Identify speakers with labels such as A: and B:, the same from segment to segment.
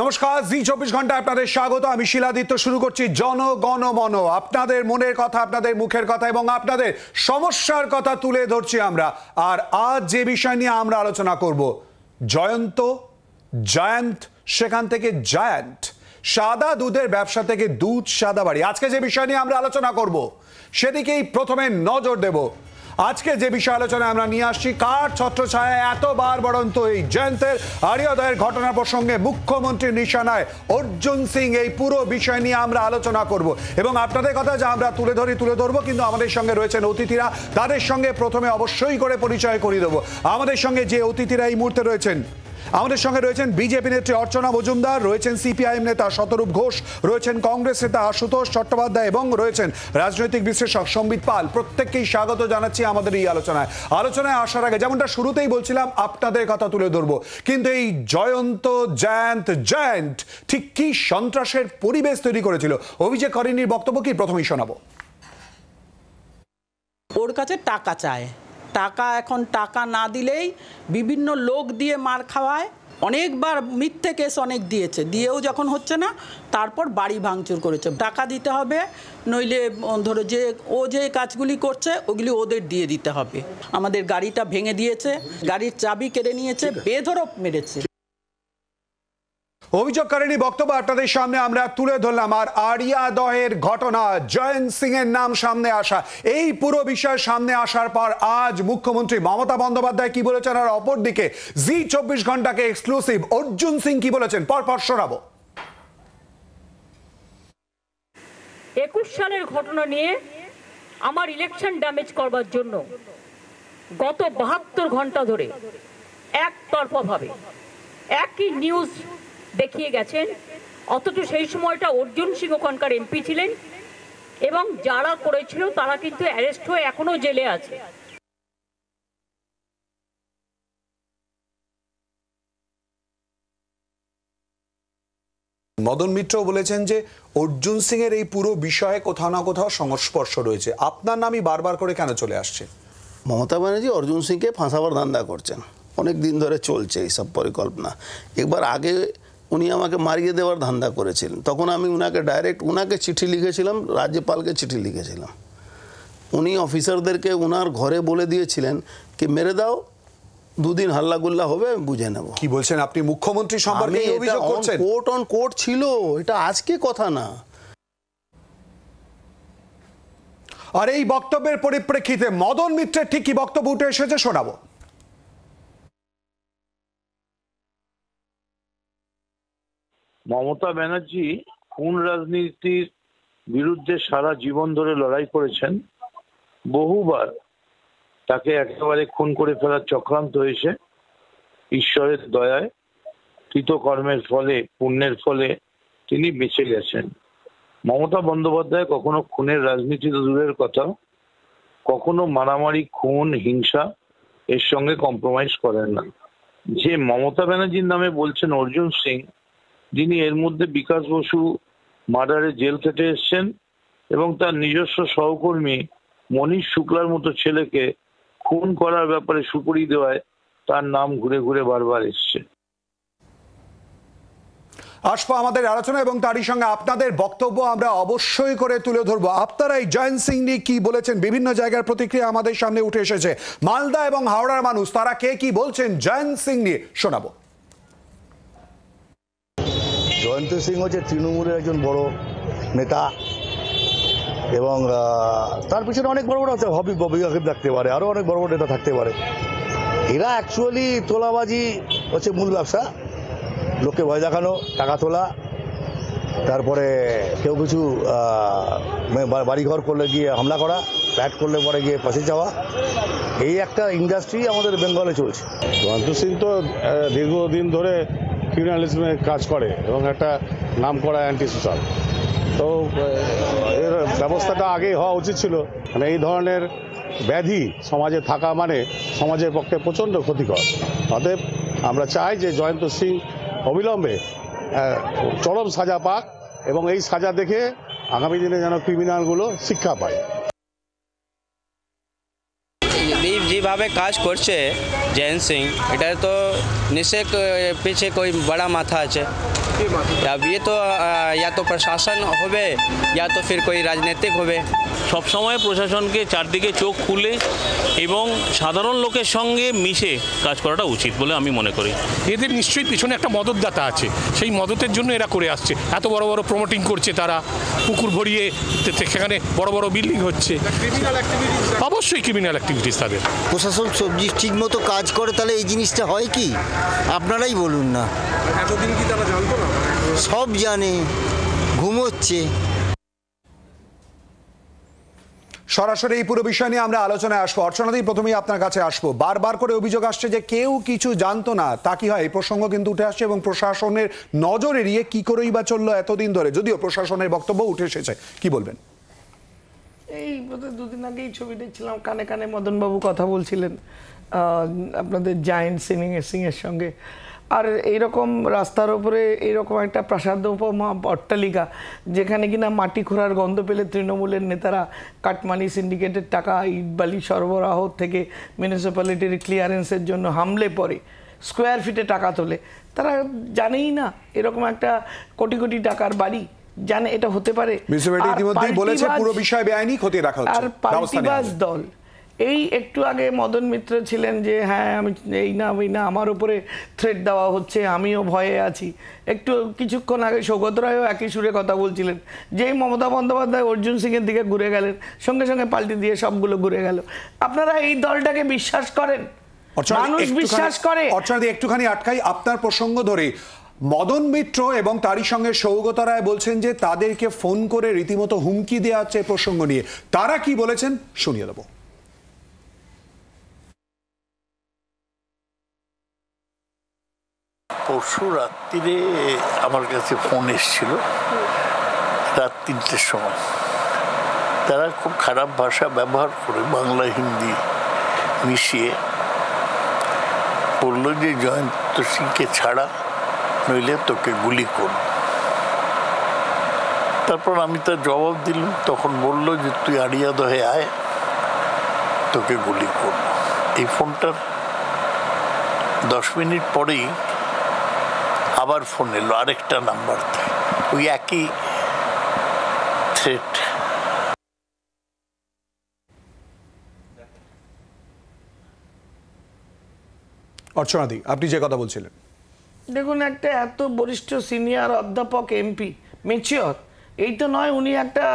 A: নমস্কার, জি 24 ঘন্টা আপনাদের স্বাগত। আমি শিলাদিত্য। শুরু করছি জনগণমন। আপনাদের মনের কথা, আপনাদের মুখের কথা এবং আপনাদের সমস্যার কথা তুলে ধরছি আমরা। আর আজ যে বিষয় নিয়ে আমরা আলোচনা করব, জায়ান্ট সেখান থেকে জায়ান্ট, সাদা দুধের ব্যবসা থেকে দুধ সাদা বাড়ি। আজকে যে বিষয় নিয়ে আমরা আলোচনা করব সেদিকেই প্রথমে নজর দেব। আজকে যে বিষয় আলোচনায় আমরা নিয়ে আসছি, কার ছত্রছায়ায় এতবার বরন্ত এই জয়ন্তের আর্যোদয়ের ঘটনা প্রসঙ্গে মুখ্যমন্ত্রীর নিশানায় অর্জুন সিং, এই পুরো বিষয় নিয়ে আমরা আলোচনা করব এবং আপনাদের কথা যা আমরা তুলে ধরবো। কিন্তু আমাদের সঙ্গে রয়েছেন অতিথিরা, তাদের সঙ্গে প্রথমে অবশ্যই করে পরিচয় করিয়ে দেবো। আমাদের সঙ্গে যে অতিথিরা এই মুহূর্তে রয়েছেন, আমাদের সঙ্গে রয়েছেন বিজেপি নেত্রী অর্চনা মজুমদার, রয়েছেন সিপিআইএম নেতা শতরূপ ঘোষ, রয়েছেন কংগ্রেস নেতা আশুতোষ চট্টোপাধ্যায় এবং রয়েছেন রাজনৈতিক বিশ্লেষক সম্বিত পাল। প্রত্যেককেই স্বাগত জানাচ্ছি আমাদের এই আলোচনায় আসার আগে যেমনটা শুরুতেই বলছিলাম, আপনাদের কথা তুলে ধরবো। কিন্তু এই জায়ান্ট ঠিক কি সন্ত্রাসের পরিবেশ তৈরি করেছিল, অভিষেক করিনির বক্তব্য কি প্রথমেই শোনাবো।
B: ওর কাছে টাকা চায়, এখন টাকা না দিলেই বিভিন্ন লোক দিয়ে মার খাওয়ায়। অনেকবার মিথ্যে কেস অনেক দিয়েছে, দিয়েও যখন হচ্ছে না তারপর বাড়ি ভাঙচুর করেছে। টাকা দিতে হবে, নইলে ধরো যে কাজগুলি করছে ওগুলি ওদের দিয়ে দিতে হবে। আমাদের গাড়িটা ভেঙে দিয়েছে, গাড়ির চাবি কেড়ে নিয়েছে, বেধড়ক মেরেছে।
A: অভিযোগকারিনী বক্তব্য আপনাদের সামনে আমরা তুলে ধরলাম। আর আর্যোদয়ের ঘটনা, জয়ন্ত সিং এর নাম সামনে আসা, এই পুরো বিষয় সামনে আসার পর আজ মুখ্যমন্ত্রী মমতা বন্দ্যোপাধ্যায় কি বলেছেন, আর অপরদিকে জি 24 ঘন্টাকে এক্সক্লুসিভ অর্জুন সিং কি বলেছেন, পরপর শোনাবো।
C: 21 সালের ঘটনা নিয়ে আমার ইলেকশন ড্যামেজ করবার জন্য গত 72 ঘন্টা ধরে একতরফাভাবে একই নিউজ দেখিয়ে গেছেন। অথচ সেই সময়টা অর্জুন সিং ওখানকার এমপি ছিলেন এবং যারা করেছিল তারা কিন্তু অ্যারেস্ট হয়ে এখনো জেলে আছে।
A: মদন মিত্র বলেছেন যে অর্জুন সিং এর এই পুরো বিষয়ে কোথাও না কোথাও সংস্পর্শ রয়েছে। আপনার নামই বারবার করে কেন চলে আসছে?
D: মমতা ব্যানার্জি অর্জুন সিংকে ফাঁসাবার ধান্দা করছেন, অনেক দিন ধরে চলছে এইসব পরিকল্পনা। একবার আগে উনি আমাকে মারিয়ে দেওয়ার ধান্দা করেছিলেন, তখন আমি উনাকে চিঠি লিখেছিলাম, রাজ্যপালকে চিঠি লিখেছিলাম। উনি অফিসারদেরকে উনার ঘরে বলে দিয়েছিলেন কি মেরে দাও, দুদিন হাল্লাগুল্লা হবে, আমি বুঝে নেব।
A: কি বলছেন আপনি? মুখ্যমন্ত্রী সম্পর্কে অভিযোগ করছেন?
D: কোর্ট অন কোর্ট ছিল, এটা আজকে কথা না।
A: আর এই বক্তব্যের পরিপ্রেক্ষিতে মদন মিত্রের ঠিক কি বক্তব্য উঠে এসেছে শোনাবো।
E: মমতা ব্যানার্জি খুন রাজনীতির বিরুদ্ধে সারা জীবন ধরে লড়াই করেছেন। বহুবার তাকে একেবারে খুন করে ফেলার চক্রান্ত হয়েছে। ঈশ্বরের দয়ায়, কৃতকর্মের ফলে, পুণ্যের ফলে তিনি বেঁচে গেছেন। মমতা বন্দ্যোপাধ্যায় কখনো খুনের রাজনীতি তো দূরের কথা, কখনো মারামারি, খুন, হিংসা এর সঙ্গে কম্প্রোমাইজ করেন না। যে মমতা ব্যানার্জির নামে বলছেন অর্জুন সিং, যিনি এর মধ্যে বিকাশ বসু মার্ডারে জেল খেটে এসছেন এবং তার নিজস্ব সহকর্মী মনীষ শুক্লার মতো ছেলেকে খুন করার ব্যাপারে সুপারি দেওয়ায় তার নাম ঘুরে ঘুরে বারবার এসছে।
A: আসবো আমাদের আলোচনা এবং তারই সঙ্গে আপনাদের বক্তব্য আমরা অবশ্যই করে তুলে ধরবো। আপনারা এই জয়ন্ত সিং নিয়ে কি বলেছেন, বিভিন্ন জায়গার প্রতিক্রিয়া আমাদের সামনে উঠে এসেছে। মালদা এবং হাওড়ার মানুষ তারা কে কি বলছেন জয়ন্ত সিং নিয়ে শোনাবো।
F: জয়ন্ত সিং হচ্ছে তৃণমূলের একজন বড় নেতা এবং তার পিছনে অনেক বড় বড় হবি থাকতে পারে, আরও অনেক বড় বড় নেতা থাকতে পারে। এরা অ্যাকচুয়ালি তোলাবাজি হচ্ছে মূল ব্যবসা, লোককে ভয় দেখানো, টাকা তোলা, তারপরে কেউ কিছু বাড়িঘর করলে গিয়ে হামলা করা, ফ্ল্যাট করলে পরে গিয়ে ফাঁসি যাওয়া, এই একটা ইন্ডাস্ট্রি আমাদের বেঙ্গলে চলছে।
G: জয়ন্ত সিং তো দীর্ঘদিন ধরে ক্রিমিনালিজমে কাজ করে এবং একটা নাম করা অ্যান্টি সোশ্যাল। তো এর ব্যবস্থাটা আগেই হওয়া উচিত ছিল। মানে এই ধরনের ব্যাধি সমাজে থাকা মানে সমাজের পক্ষে প্রচণ্ড ক্ষতিকর। অতএব আমরা চাই যে জয়ন্ত সিং অবিলম্বে চরম সাজা পাক এবং এই সাজা দেখে আগামী দিনে যেন ক্রিমিনালগুলো শিক্ষা পায়।
H: যেভাবে কাজ করছে জয়ন্ত সিং, এটা তো নিশ্চয় পিছে कोई बड़ा माथा আছে। अब ये तो या तो प्रशासन হবে या तो फिर कोई राजनीतिक হবে।
I: সব সময় প্রশাসনকে চারদিকে চোখ খুলে এবং সাধারণ লোকের সঙ্গে মিশে কাজ করাটা উচিত বলে আমি মনে করি।
J: এদের নিশ্চয়ই পিছনে একটা মদতদাতা আছে, সেই মদতের জন্য এরা করে আসছে। এত বড় বড় প্রমোটিং করছে তারা, পুকুর ভরিয়ে সেখানে বড় বড় বিল্ডিং হচ্ছে, অবশ্যই ক্রিমিনাল অ্যাক্টিভিটিস তাদের।
K: প্রশাসন সবজি ঠিক মতো কাজ করে তাহলে এই জিনিসটা হয় কি? আপনারাই বলুন না।
L: এতদিন কি তারা জানতো না?
K: সব জানে, ঘুমোচ্ছে।
A: সরাসরি এই পুরো বিষয় নিয়ে আমরা আলোচনায় আসবো। অর্চনাদি, প্রথমেই আপনার কাছে আসবো। বারবার করে অভিযোগ আসছে যে কেউ কিছু জানতো না, তা কি হয়? এই প্রসঙ্গ কিন্তু উঠে আসছে এবং প্রশাসনের নজর এড়িয়ে কি করেই বা চললো এতদিন ধরে, যদিও প্রশাসনের বক্তব্য উঠে এসেছে। কি বলবেন?
M: এই বোধহয় দুদিন আগেই ছবি দেখছিলাম, কানে কানে মদনবাবু কথা বলছিলেন আপনাদের জায়েন্ট সিংয়ের সঙ্গে। আর এইরকম রাস্তার উপরে এইরকম একটা প্রাসাদোপমা অট্টালিকা, যেখানে কিনা মাটি খোঁড়ার গন্ধ পেলে তৃণমূলের নেতারা কাটমানি সিন্ডিকেটের টাকা ইটবালি সরবরাহ থেকে মিউনিসিপ্যালিটির ক্লিয়ারেন্সের জন্য হামলে পড়ে স্কোয়ার ফিটে টাকা তোলে। তারা জানেই না এরকম একটা কোটি কোটি টাকার বাড়ি, জানে এটা হতে পারে। আর পার্টিবাজ দল, এই একটু আগে মদন মিত্র ছিলেন যে হ্যাঁ আমি এই না আমার উপরে থ্রেট দেওয়া হচ্ছে, আমিও ভয়ে আছি। একটু কিছুক্ষণ আগে সৌগত রায়ও একই সুরে কথা বলছিলেন, যেই মমতা বন্দ্যোপাধ্যায় অর্জুন সিংয়ের দিকে ঘুরে গেলেন, সঙ্গে সঙ্গে পাল্টি দিয়ে সবগুলো ঘুরে গেল। আপনারা এই দলটাকে বিশ্বাস করেন? মানুষ বিশ্বাস করে?
A: অর্চনাদি, একটুখানি আটকাই আপনার প্রসঙ্গ ধরে। মদন মিত্র এবং তারই সঙ্গে সৌগত রায় বলছেন যে তাদেরকে ফোন করে রীতিমতো হুমকি দেওয়া হচ্ছে প্রসঙ্গ নিয়ে। তারা কি বলেছেন শুনিয়ে দেবো।
N: পরশু রাত্রিরে আমার কাছে ফোন এসেছিল রাত 3টের সময়। তারা খুব খারাপ ভাষা ব্যবহার করে বাংলা হিন্দি মিশিয়ে বলল যে জয়ন্ত সিংকে ছাড়া, নইলে তোকে গুলি করব। তারপর আমি তার জবাব দিলাম, তখন বলল যে তুই আড়িয়াদহে আয়, তোকে গুলি করব। এই ফোনটার 10 মিনিট পরেই আবার ফোন এলো আরেকটা নাম্বার থেকে, ওই একই থ্রেট।
A: অর্চনাদি, আপনি যে কথা বলছিলেন,
M: দেখুন একটা এত বরিষ্ঠ সিনিয়র অধ্যাপক এমপি মেচিওর, এই তো নয় উনি একটা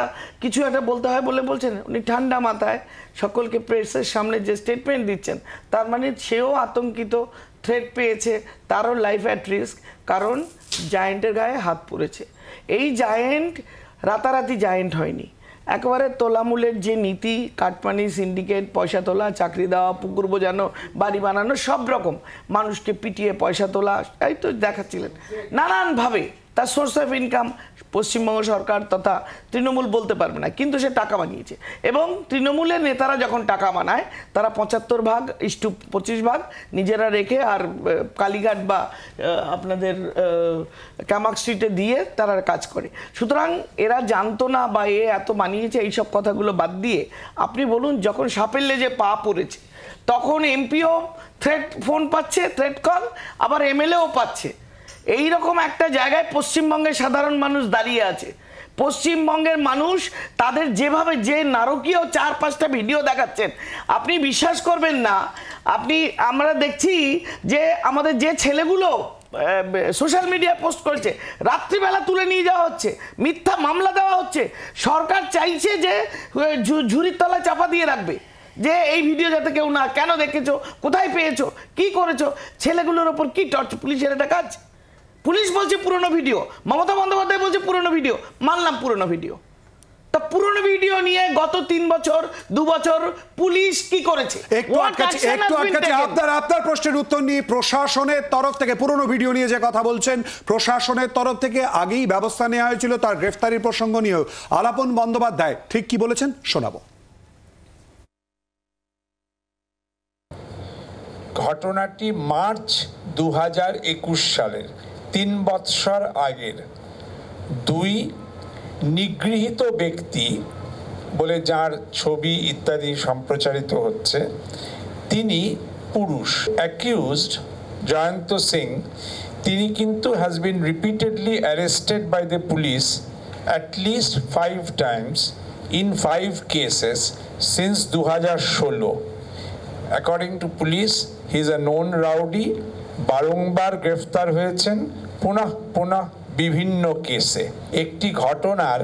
M: কিছু একটা বলতে হয় বলে বলছেন। উনি ঠান্ডা মাথায় সকলকে প্রেসের সামনে যে স্টেটমেন্ট দিচ্ছেন, তার মানে সেও আতঙ্কিত, থ্রেট পেয়েছে, তারও লাইফ অ্যাট রিস্ক, কারণ জায়েন্টের গায়ে হাত পড়েছে। এই জায়েন্ট রাতারাতি জায়েন্ট হয়নি, একেবারে তোলামূলের যে নীতি, কাটমানি সিন্ডিকেট, পয়সা তোলা, চাকরি দেওয়া, পুকুর বোঝানো, বাড়ি বানানো, সব রকম মানুষকে পিটিয়ে পয়সা তোলা, এই তো দেখাচ্ছিলেন নানানভাবে। তার সোর্স অফ ইনকাম পশ্চিমবঙ্গ সরকার তথা তৃণমূল বলতে পারবে না, কিন্তু সে টাকা বানিয়েছে। এবং তৃণমূলের নেতারা যখন টাকা বানায়, তারা 75% নিজেরা রেখে আর কালীঘাট বা আপনাদের কামাক স্ট্রিটে দিয়ে তারা কাজ করে। সুতরাং এরা জানতো না বা এত বানিয়েছে, এইসব কথাগুলো বাদ দিয়ে আপনি বলুন, যখন সাপের লেজে পা পড়েছে তখন এমপিও থ্রেট ফোন পাচ্ছে, থ্রেট কল, আবার এমএলএও পাচ্ছে। এই রকম একটা জায়গায় পশ্চিমবঙ্গের সাধারণ মানুষ দাঁড়িয়ে আছে। পশ্চিমবঙ্গের মানুষ তাদের যেভাবে যে নারকীয় 4-5টা ভিডিও দেখাচ্ছেন, আপনি বিশ্বাস করবেন না। আমরা দেখছি যে আমাদের যে ছেলেগুলো সোশ্যাল মিডিয়ায় পোস্ট করছে, রাত্রিবেলা তুলে নিয়ে যাওয়া হচ্ছে, মিথ্যা মামলা দেওয়া হচ্ছে। সরকার চাইছে যে ঝুড়ির তলায় চাপা দিয়ে রাখবে, যে এই ভিডিও যাতে কেউ না, কেন দেখেছো, কোথায় পেয়েছো, কি করেছো, ছেলেগুলোর ওপর কি টর্চ। পুলিশের এটা কাজ। পুলিশ বলছে পুরনো ভিডিও, মমতা বন্দ্যোপাধ্যায় বলছে পুরনো ভিডিও, মানলাম পুরনো ভিডিও। তা পুরনো ভিডিও নিয়ে গত 3 বছর 2 বছর পুলিশ কি করেছে?
A: আপনার প্রশ্নের উত্তর নিয়ে প্রশাসনের তরফ থেকে, পুরনো ভিডিও নিয়ে যে কথা বলছেন, প্রশাসনের তরফ থেকে আগেই ব্যবস্থা নেওয়া হয়েছিল তার গ্রেফতারির প্রসঙ্গ নিয়েও। আলাপন বন্দ্যোপাধ্যায় ঠিক কি বলেছেন শোনাবো।
O: ঘটনাটি মার্চ 2021 সালের 3 বৎসর আগের। 2 নিগৃহীত ব্যক্তি বলে যার ছবি ইত্যাদি সম্প্রচারিত হচ্ছে, তিনি পুরুষ। অ্যাকিউজড জয়ন্ত সিং, তিনি কিন্তু has been repeatedly arrested by the police at least 5 times in 5 cases since 2016. According to police, he is a known rowdy, বারংবার গ্রেফতার হয়েছেন পুনঃ বিভিন্ন কেসে। একটি ঘটনার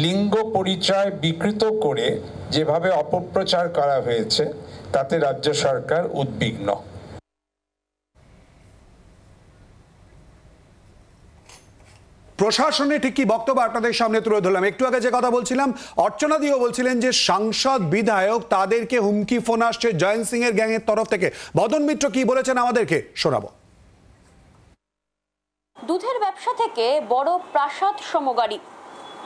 O: লিঙ্গ পরিচয় বিকৃত করে যেভাবে অপপ্রচার করা হয়েছে তাতে রাজ্য সরকার উদ্বিগ্ন।
A: প্রশাসনে ঠিক কি বক্তব্য আপনাদের সামনে তুলে ধরলাম। একটু আগে যে কথা বলছিলাম, অর্চনা দিও বলছিলেন যে সাংসদ বিধায়ক তাদেরকে হুমকি ফোন আসছে জয়ন্ত সিং এর গ্যাংয়ের তরফ থেকে। মদন মিত্র কি বলেছেন আমাদেরকে শোনাবো।
P: দুধের ব্যবসা থেকে বড় প্রাসাদ সমগাড়ি,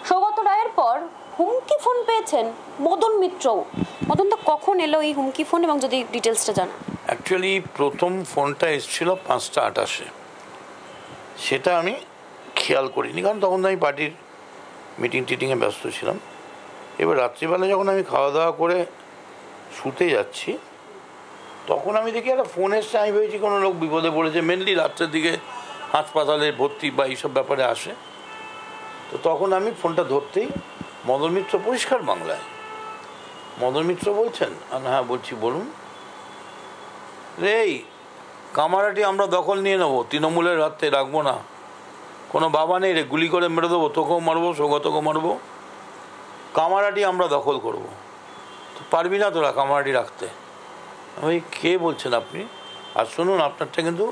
P: সৌগত রায়ের পর হুমকি ফোন পেয়েছেন মদন মিত্রও। মদন তো কখন এলো এই হুমকি ফোন, এবং যদি ডিটেলসটা জানান।
N: অ্যাকচুয়ালি প্রথম ফোনটা এসেছিল 5:28, সেটা আমি খেয়াল করিনি, কারণ তখন আমি পার্টির মিটিংয়ে ব্যস্ত ছিলাম। এবার রাত্রিবেলা যখন আমি খাওয়া দাওয়া করে শুতে যাচ্ছি, তখন আমি দেখি একটা ফোন এসছে। আমি ভেবেছি কোনো লোক বিপদে পড়েছে, মেনলি রাত্রের দিকে হাসপাতালে ভর্তি বা এইসব ব্যাপারে আসে। তো তখন আমি ফোনটা ধরতেই মদন মিত্র, পরিষ্কার বাংলায়, মদন মিত্র বলছেন, হ্যাঁ বলছি, বলুন। রে কামারাটি আমরা দখল নিয়ে নেবো, তৃণমূলের হাতে রাখবো না, কোনো বাবা নেই রে, গুলি করে মেরে দেবো, তোকেও মারবো, সৌগতকেও মারবো, কামারাটি আমরা দখল করব। তো পারবি না তোরা কামারাটি রাখতে। আমি, কে বলছেন আপনি? আর শুনুন, আপনারটা কিন্তু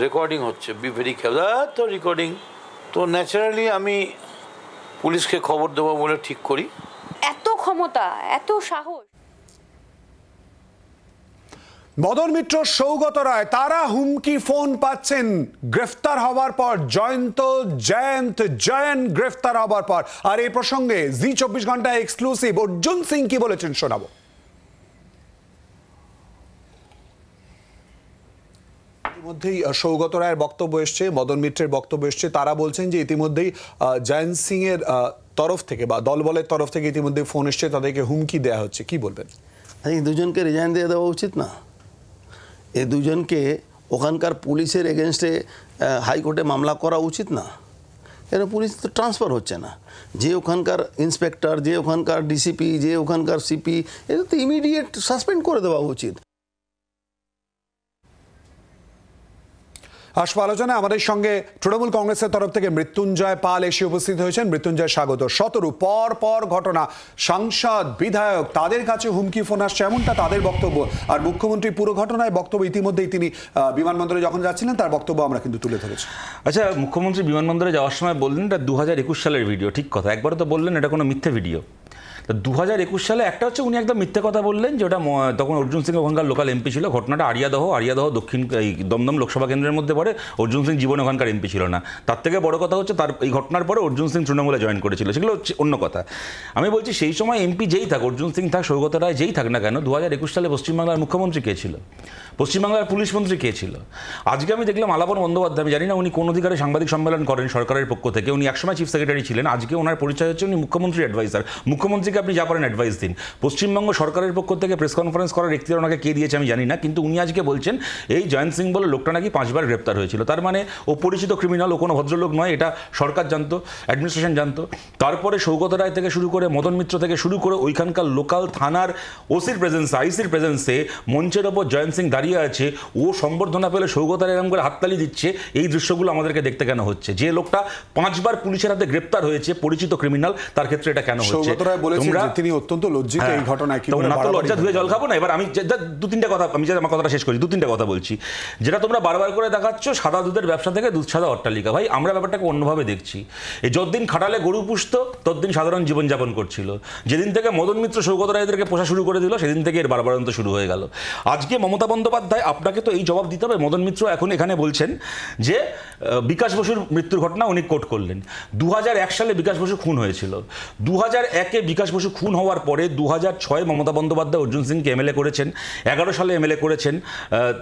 N: রেকর্ডিং হচ্ছে, বি ভেরি কেয়ারফুল। তো রেকর্ডিং তো ন্যাচারালি আমি পুলিশকে খবর দেবো বলে ঠিক করি।
P: এত ক্ষমতা, এত সাহস।
A: মদন মিত্র, সৌগত রায়, তারা হুমকি ফোন পাচ্ছেন গ্রেফতার হওয়ার পর, জয়ন্ত গ্রেফতার হওয়ার পর। আর এই প্রসঙ্গে জি 24 ঘন্টা এক্সক্লুসিভ অর্জুন সিং কি বলেছেন শোনাবো। ইতিমধ্যেই সৌগত রায়ের বক্তব্য এসছে, মদন মিত্রের বক্তব্য এসছে। তারা বলছেন যে ইতিমধ্যেই জয়ন্ত সিং এর তরফ থেকে বা দলবলের তরফ থেকে ইতিমধ্যে ফোন এসছে, তাদেরকে হুমকি দেওয়া হচ্ছে। কি বলবেন?
D: এই দুজনকে রিজাইন দিয়ে দেওয়া উচিত না? এই দুজনকে ওখানকার পুলিশের এগেনস্টে হাইকোর্টে মামলা করা উচিত না? কেন পুলিশ তো ট্রান্সফার হচ্ছে না? যে ওখানকার ইন্সপেক্টর, যে ওখানকার ডিসিপি, যে ওখানকার সিপি, এটা তো ইমিডিয়েট সাসপেন্ড করে দেওয়া উচিত।
A: আসবো আলোচনায়। আমাদের সঙ্গে তৃণমূল কংগ্রেসের তরফ থেকে মৃত্যুঞ্জয় পাল এসে উপস্থিত হয়েছেন। মৃত্যুঞ্জয়, স্বাগত। 17 পর ঘটনা, সাংসদ বিধায়ক তাদের কাছে হুমকি ফোন আসছে, এমনটা তাদের বক্তব্য। আর মুখ্যমন্ত্রী পুরো ঘটনায় বক্তব্য ইতিমধ্যেই তিনি বিমানবন্দরে যখন যাচ্ছিলেন তার বক্তব্য আমরা কিন্তু তুলে ধরেছি।
Q: আচ্ছা, মুখ্যমন্ত্রী বিমানবন্দরে যাওয়ার সময় বললেন এটা 2021 সালের ভিডিও। ঠিক কথা, একবারও তো বললেন এটা কোনো মিথ্যে ভিডিও। তো 2021 সালে একটা হচ্ছে উনি একদম মিথ্যে কথা বললেন যে ওটা তখন অর্জুন সিং ওখানকার লোকাল এমপি ছিল। ঘটনাটা আরিয়াদহ দক্ষিণ এই দমদম লোকসভা কেন্দ্রের মধ্যে পড়ে। অর্জুন সিং জীবনে ওখানকার এমপি ছিল না। তার থেকে বড় কথা হচ্ছে তার এই ঘটনার পরে অর্জুন সিং তৃণমূলে জয়েন করেছিল, সেগুলো হচ্ছে অন্য কথা। আমি বলছি সেই সময় এমপি যেই থাক, অর্জুন সিং থাক, সৌগত রায় যেই থাক না কেন, 2021 সালে পশ্চিমবাংলার মুখ্যমন্ত্রী কে ছিল? পশ্চিমবাংলার পুলিশ মন্ত্রী কে ছিল? আজকে আমি দেখলাম আলাপন বন্দ্যোপাধ্যায়, আমি জানি না উনি কোন অধিকারে সাংবাদিক সম্মেলন করেন সরকারের পক্ষ থেকে। উনি একসময় চিফ সেক্রেটারি ছিলেন, আজকে ওনার পরিচয় হচ্ছে উনি মুখ্যমন্ত্রীর অ্যাডভাইজার। মুখ্যমন্ত্রীকে আপনি যা পারেন অ্যাডভাইস দিন। পশ্চিমবঙ্গ সরকারের পক্ষ থেকে প্রেস কনফারেন্স করার এখতিয়ার ওনাকে কে দিয়েছে আমি জানি না, কিন্তু উনি আজকে বলছেন এই জয়ন্ত সিং বলে লোকটা নাকি 5 বার গ্রেপ্তার হয়েছিল। তার মানে ও পরিচিত ক্রিমিনাল, ও কোনো ভদ্রলোক নয়, এটা সরকার জানতো, অ্যাডমিনিস্ট্রেশন জানতো। তারপরে সৌগত রায় থেকে শুরু করে মদন মিত্র থেকে শুরু করে ওইখানকার লোকাল থানার ওসির প্রেজেন্সে, আইসির প্রেজেন্সে মঞ্চের ওপর জয়ন্ত সিং দাঁড়িয়ে আছে, ও সম্বর্ধনা পেলে সৌগত রায় এরকম করে হাততালি দিচ্ছে। এই দৃশ্যগুলো আমাদেরকে দেখতে কেন হচ্ছে? যে লোকটা 5 বার পুলিশের হাতে গ্রেপ্তার হয়েছে, পরিচিত ক্রিমিনাল, তার ক্ষেত্রে এটা কেন হচ্ছে?
A: সৌগত রায় বলেছেন যে তিনি অত্যন্ত লজ্জিত এই ঘটনায়। কি করে
Q: লজ্জা ধুয়ে জল খাবো না? এবার আমি 2-3টা কথা, আমি আমার কথাটা শেষ করি, 2-3টা কথা বলছি। যেটা তোমরা বারবার করে দেখাচ্ছ সাদা দুধের ব্যবসা থেকে দুধ সাদা অট্টালিকা, ভাই আমরা ব্যাপারটাকে অন্যভাবে দেখছি। এই যতদিন খাটালে গরু পুষতো ততদিন সাধারণ জীবনযাপন করছিল। যেদিন থেকে মদন মিত্র সৌগত রায়দেরকে পোষা শুরু করে দিল সেদিন থেকে এর বারবারন্ত শুরু হয়ে গেল। আজকে মমতা বন্দ্যোপাধ্যায় আপনাকে তো এই জবাব দিতে হবে। মদন মিত্র এখন এখানে বলছেন যে বিকাশ বসুর মৃত্যুর ঘটনা উনি কোট করলেন। 2001 সালে বিকাশ বসু খুন হয়েছিল। 2001-এ বিকাশ বসু খুন হওয়ার পরে 2006 মমতা বন্দ্যোপাধ্যায় অর্জুন সিংকে এমএলএ করেছেন, 11 সালে এমএলএ করেছেন,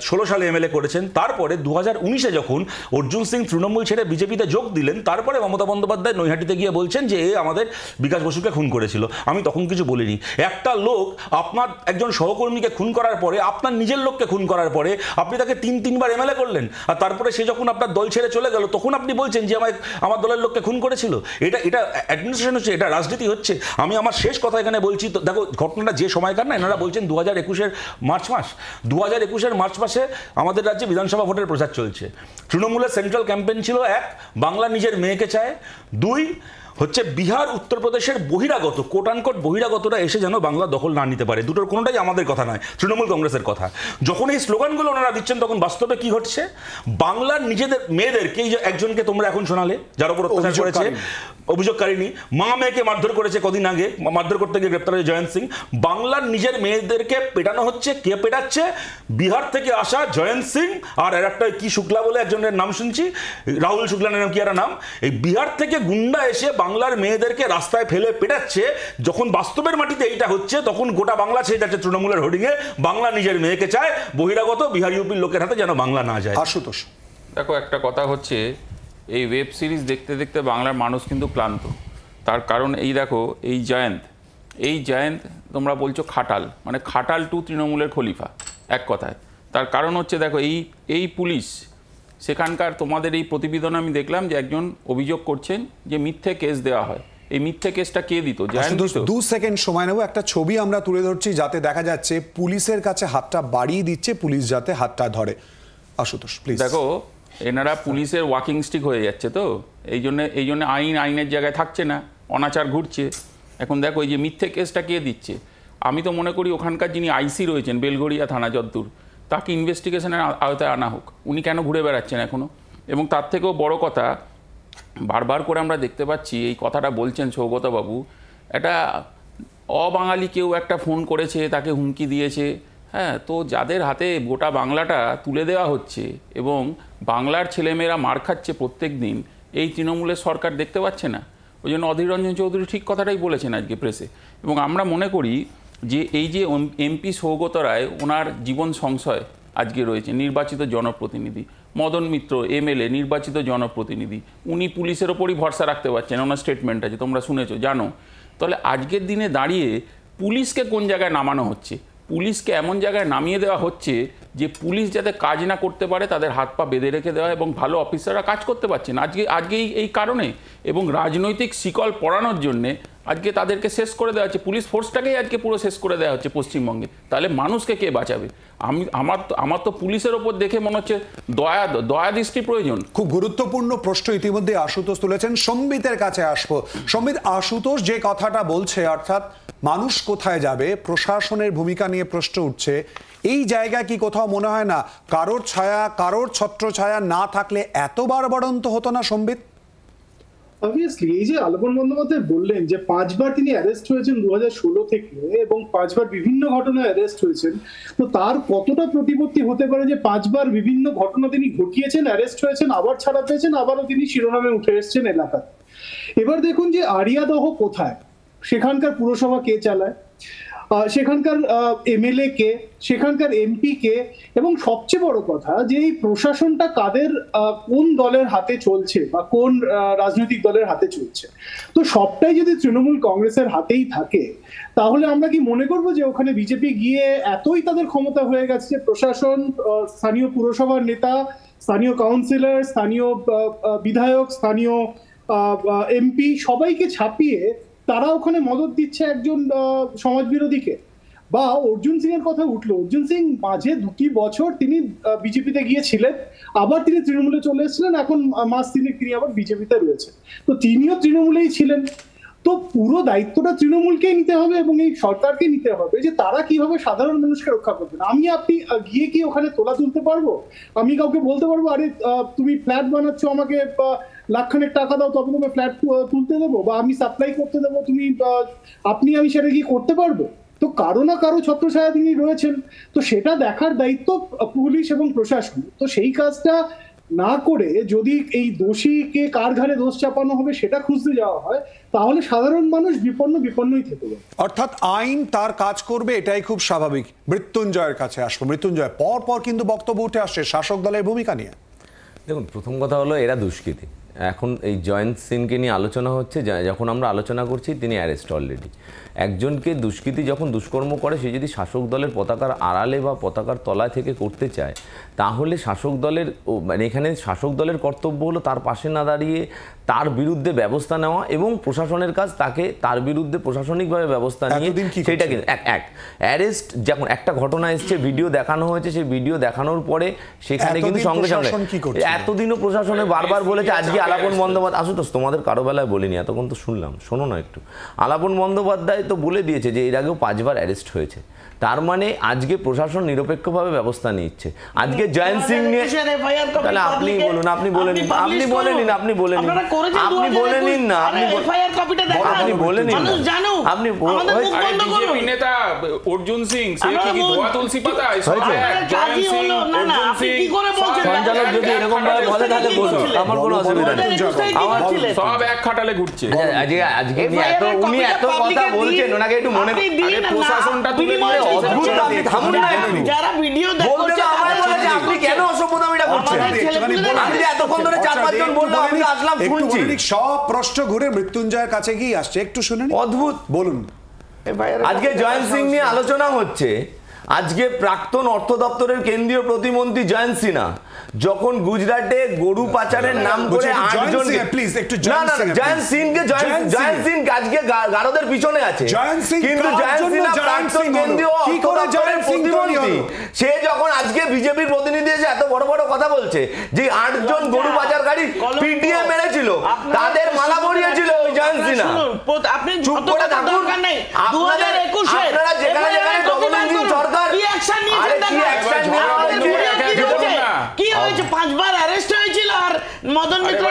Q: 16 সালে এমএলএ করেছেন। তারপরে 2019-এ যখন অর্জুন সিং তৃণমূল ছেড়ে বিজেপিতে যোগ দিলেন, তারপরে মমতা বন্দ্যোপাধ্যায় নৈহাটিতে গিয়ে বলছেন যে এ আমাদের বিকাশ বসুকে খুন করেছিল। আমি তখন কিছু বলিনি। একটা লোক আপনার একজন সহকর্মীকে খুন করার পরে, আপনার নিজের লোককে খুন করার পরে আপনি তাকে 3-3 বার এমএলএ করলেন, আর তারপরে সে যখন আপনার দল ছেড়ে চলে গেল তখন আপনি বলছেন যে আমার দলের লোককে খুন করেছিল। এটা অ্যাডমিনিস্ট্রেশন হচ্ছে, এটা রাজনীতি হচ্ছে। আমি আমার শেষ কথা এখানে বলছি। তো দেখো ঘটনাটা যে সময়কার না, এনারা বলছেন 2021-এর মার্চ মাস। 2021-এর মার্চ মাসে আমাদের রাজ্যে বিধানসভা ভোটের প্রচার চলছে। তৃণমূলের সেন্ট্রাল ক্যাম্পেইন ছিল 1, বাংলা নিজের মেয়েকে চায়, 2 হচ্ছে বিহার উত্তরপ্রদেশের বহিরাগত কোট আনকোট বহিরাগতরা এসে যেন বাংলা দখল না নিতে পারে। দুটোর কোনোটাই আমাদের কথা নয়, তৃণমূল কংগ্রেসের কথা। যখন এই স্লোগানগুলো ওনারা দিচ্ছেন তখন বাস্তবে কি ঘটছে? বাংলার নিজেদের মেয়েদেরকে, একজনকে তোমরা এখন শোনালে যার উপর অত্যাচার করেছে, অভিযোগকারিনী, মা মেয়েকে মারধর করেছে কদিন আগে, মারধর করতে গিয়ে গ্রেপ্তার হয়েছে জয়ন্ত সিং। বাংলার নিজের মেয়েদেরকে পেটানো হচ্ছে। কে পেটাচ্ছে? বিহার থেকে আসা জয়ন্ত সিং আর একটা কি শুক্লা বলে একজনের নাম শুনছি, রাহুল শুক্লা নাম কি একটা নাম। এই বিহার থেকে গুন্ডা এসে বাংলার মেয়েদেরকে রাস্তায় ফেলে পেটাচ্ছে। যখন বাস্তবের মাটিতে এইটা হচ্ছে তখন গোটা বাংলা ছেড়ে যাচ্ছে তৃণমূলের হোর্ডিংয়ে, বাংলা নিজের মেয়েকে চায়, বহিরাগত বিহার ইউপির লোকের হাতে যেন বাংলা না যায়।
A: আশুতোষ,
R: দেখো একটা কথা হচ্ছে, এই ওয়েব সিরিজ দেখতে দেখতে বাংলার মানুষ কিন্তু ক্লান্ত। তার কারণ এই দেখো, এই জয়ন্ত তোমরা বলছো খাটাল, মানে খাটাল টু তৃণমূলের খলিফা এক কথায়। তার কারণ হচ্ছে দেখো, এই পুলিশ সেখানকার, তোমাদের এই প্রতিবেদন আমি দেখলাম যে একজন অভিযোগ করছেন যে মিথ্যে কেস দেওয়া হয়। এই মিথ্যে কেসটা কে দিত?
A: 2 সেকেন্ড সময় নেব। একটা ছবি আমরা তুলে ধরছি যাতে দেখা যাচ্ছে পুলিশের কাছে হাতটা বাড়িয়ে দিচ্ছে, পুলিশ যাতে হাতটা ধরে। আশুতোষ প্লিজ।
R: দেখো এনারা পুলিশের ওয়াকিং স্টিক হয়ে যাচ্ছে, তো এই জন্য আইনের জায়গায় থাকছে না, অনাচার ঘুরছে। এখন দেখো এই যে মিথ্যে কেসটা কে দিচ্ছে, আমি তো মনে করি ওখানকার যিনি আইসি রয়েছেন বেলঘড়িয়া থানা যদ্দূর, তাকে ইনভেস্টিগেশনের আওতায় আনা হোক। উনি কেন ঘুরে বেড়াচ্ছেন এখনও? এবং তার থেকেও বড় কথা, বারবার করে আমরা দেখতে পাচ্ছি এই কথাটা বলছেন সৌগতবাবু, একটা অবাঙালি কেউ একটা ফোন করেছে, তাকে হুমকি দিয়েছে। হ্যাঁ, তো যাদের হাতে গোটা বাংলাটা তুলে দেওয়া হচ্ছে এবং বাংলার ছেলেমেয়েরা মার খাচ্ছে প্রত্যেক দিন, এই তৃণমূলের সরকার দেখতে পাচ্ছে না। ওই জন্য অধীর রঞ্জন চৌধুরী ঠিক কথাটাই বলেছেন আজকে প্রেসে। এবং আমরা মনে করি যে এই যে এমপি সৌগত রায়, ওনার জীবন সংশয় আজকে রয়েছে, নির্বাচিত জনপ্রতিনিধি, মদন মিত্র এমএলএ নির্বাচিত জনপ্রতিনিধি, উনি পুলিশের ওপরই ভরসা রাখতে পারছেন, ওনার স্টেটমেন্ট আছে, তোমরা শুনেছো, জানো। তাহলে আজকের দিনে দাঁড়িয়ে পুলিশকে কোন জায়গায় নামানো হচ্ছে? পুলিশকে এমন জায়গায় নামিয়ে দেওয়া হচ্ছে যে পুলিশ যাতে কাজ না করতে পারে তাদের হাত পা বেঁধে রেখে দেওয়া, এবং ভালো অফিসাররা কাজ করতে পারছে না আজকে এই কারণে। এবং রাজনৈতিক শিকল পড়ানোর জন্যে আজকে তাদেরকে শেষ করে দেওয়া হচ্ছে, পুলিশ ফোর্সটাকেই আজকে পুরো শেষ করে দেওয়া হচ্ছে পশ্চিমবঙ্গে। তাহলে মানুষকে কে বাঁচাবে? আমার তো পুলিশের ওপর দেখে মনে হচ্ছে দয়া দৃষ্টি প্রয়োজন।
A: খুব গুরুত্বপূর্ণ প্রশ্ন ইতিমধ্যে আশুতোষ তুলেছেন। সম্বিতের কাছে আসবো। সম্বিত, আশুতোষ যে কথাটা বলছে, অর্থাৎ মানুষ কোথায় যাবে, প্রশাসনের ভূমিকা নিয়ে প্রশ্ন উঠছে, এই জায়গা কি কোথাও মনে হয় না কারোর ছায়া, কারোর ছত্র ছায়া না থাকলে এত বাড়বাড়ন্ত হতো না? সম্বিত,
S: অবভিয়াসলি এই যে আলাপন বন্দ্যোপাধ্যায় বললেন যে 5 বার তিনি অ্যারেস্ট হয়েছেন 2016 থেকে, এবং 5 বার বিভিন্ন ঘটনায় অ্যারেস্ট হয়েছেন, তো তার কতটা প্রতিপত্তি হতে পারে যে 5 বার বিভিন্ন ঘটনা তিনি ঘটিয়েছেন, অ্যারেস্ট হয়েছেন, আবার ছাড়া পেয়েছেন, আবারও তিনি শিরোনামে উঠে এসেছেন এলাকায়। এবার দেখুন যে আড়িয়াদহ কোথায়, সেখানকার পুরসভা কে চালায়, সেখানকার এমএলএ কে, সেখানকার এমপি কে, এবং সবচেয়ে বড় কথা যে এই প্রশাসনটা কাদের, কোন দলের হাতে চলছে বা কোন রাজনৈতিক দলের হাতে চলছে। তো সবটাই যদি তৃণমূল কংগ্রেসের হাতেই থাকে, তাহলে আমরা কি মনে করবো যে ওখানে বিজেপি গিয়ে এতই তাদের ক্ষমতা হয়ে গেছে যে প্রশাসন, স্থানীয় পুরসভার নেতা, স্থানীয় কাউন্সিলর, স্থানীয় বিধায়ক, স্থানীয় এমপি সবাইকে ছাপিয়ে তারা ওখানে মদত দিচ্ছে একজন সমাজবিরোধীকে? বা অর্জুন সিং এর কথা উঠলো, অর্জুন সিং মাঝে 2 বছর তিনি বিজেপিতে গিয়েছিলেন, আবার তিনি তৃণমূলে চলে এসেছিলেন, এখন মাস 3 তিনি আবার বিজেপিতে রয়েছেন, তো তিনিও তৃণমূলেই ছিলেন। তো পুরো দায়িত্বটা তৃণমূলকেই নিতে হবে এবং এই সরকারকে নিতে হবে যে তারা কিভাবে সাধারণ মানুষকে রক্ষা করবেন। আপনি গিয়ে কি ওখানে তোলা তুলতে পারবো? আমি কাউকে বলতে পারবো আরে তুমি ফ্ল্যাট বানাচ্ছ, আমাকে লাখখানেক টাকা দাও তবে তোমাকে ফ্ল্যাট তুলতে দেবো, বা আমি সাপ্লাই করতে দেবো, আমি সেটা কি করতে পারবো? তো কারো না কারো ছত্রছায়া তিনি রয়েছেন, তো সেটা দেখার দায়িত্ব পুলিশ এবং প্রশাসন। তো সেই কাজটা না করে যদি এই দোষীকে কার ঘাড়ে দোষ চাপানো হবে সেটা খুঁজতে যাওয়া হয়, তাহলে সাধারণ মানুষ বিপন্নই থেকে যাবে।
A: অর্থাৎ আইন তার কাজ করবে, এটাই খুব স্বাভাবিক। মৃত্যুঞ্জয়ের কাছে আসবো। মৃত্যুঞ্জয়, পর কিন্তু বক্তব্য উঠে আসছে শাসক দলের ভূমিকা নিয়ে।
T: দেখুন, প্রথম কথা হলো এরা দুষ্কৃতী। এখন এই জয়ন্ত সিংকে নিয়ে আলোচনা হচ্ছে, যখন আমরা আলোচনা করছি তিনি অ্যারেস্ট অলরেডি। একজনকে দুষ্কৃতী যখন দুষ্কর্ম করে, সে যদি শাসক দলের পতাকার আড়ালে বা পতাকার তলায় থেকে করতে চায়, তাহলে শাসক দলের মানে এখানে শাসক দলের কর্তব্য হলো তার পাশে না দাঁড়িয়ে তার বিরুদ্ধে ব্যবস্থা নেওয়া, এবং প্রশাসনের কাজ তাকে তার বিরুদ্ধে প্রশাসনিকভাবে ব্যবস্থা নিয়ে সেটা কিন্তু অ্যারেস্ট। যখন একটা ঘটনা এসছে, ভিডিও দেখানো হয়েছে, সেই ভিডিও দেখানোর পরে সেখানে কিন্তু সঙ্গে সঙ্গে এতদিনও প্রশাসনে বারবার বলেছে, আজকে আলাপন বন্দ্যোপাধ্যায়, আশুতোষ তোমাদের কারো বেলায় বলিনি, এতক্ষণ তো শুনলাম, শোনো না একটু, আলাপন বন্দ্যোপাধ্যায় তো বলে দিয়েছে যে এর আগেও 5 বার অ্যারেস্ট হয়েছে। তার মানে আজকে প্রশাসন নিরপেক্ষভাবে ব্যবস্থা নিচ্ছে। আজকে জয়ন্ত সিং নিয়ে, তাহলে আপনি বলুন, আপনি বলে নিন, আপনি বলে নিন, আপনি বলে নিন, আপনি বলে নিন না, আপনি বলে নিন, আপনি
R: বিজেপি নেতা অর্জুন সিং, সে কি ধোয়া তুলসী পাতা, জয়ন্ত সিং, অর্জুন সিং
T: সঞ্চালক যদি এরকম ভাবে বলে তাহলে বলুন, আমার কোনো অসুবিধা নেই,
R: আমার সব এক খাটালে ঘুরছে।
T: আজকে উনি এত কথা বলছেন, ওনাকে একটু মনে
R: প্রশাসনটা তুলে দিলে
T: অদ্ভুত। আপনি থামুন না,
M: যারা ভিডিও
T: বলতে আমায় বলেছে আপনি কেন অসভ্যতামিটা করছেন? আপনি এতক্ষণ ধরে 4-5 জন বললাম, আমি আসলাম শুনছি,
A: সব প্রশ্ন ঘুরে মৃত্যুঞ্জয়ের কাছে গিয়ে আসছে, একটু শুনুন।
T: অদ্ভুত।
A: বলুন।
T: আজকে জয়ন্ত সিং নিয়ে আলোচনা হচ্ছে। আজকে প্রাক্তন অর্থ দপ্তরের কেন্দ্রীয় প্রতিমন্ত্রী জয়ন্ত সিনহা যখন গুজরাটে গরু পাচারের নাম করে 8 জন, জয়ন্ত সিং আজকে গারদের পিছনে আছে, কিন্তু জয়ন্ত সিনহা প্রাক্তন কেন্দ্রীয় অর্থ দপ্তরের প্রতিমন্ত্রী, সে যখন আজকে বিজেপির প্রতিনিধি এসে এত বড় বড় কথা বলছে যে 8 জন গরু পাচারকারী পিটিয়ে মেরেছিল, তাদের মালা পরিয়েছিল ওই জয়ন্ত সিনহা।
M: আপনি
T: চুপ করে থাকুন। আপনারা যেখানে যেখানে ডবল ইঞ্জিন সরকার,
M: কি হয়েছে? 5 বার অ্যারেস্ট হয়েছিল আর মদন মিত্র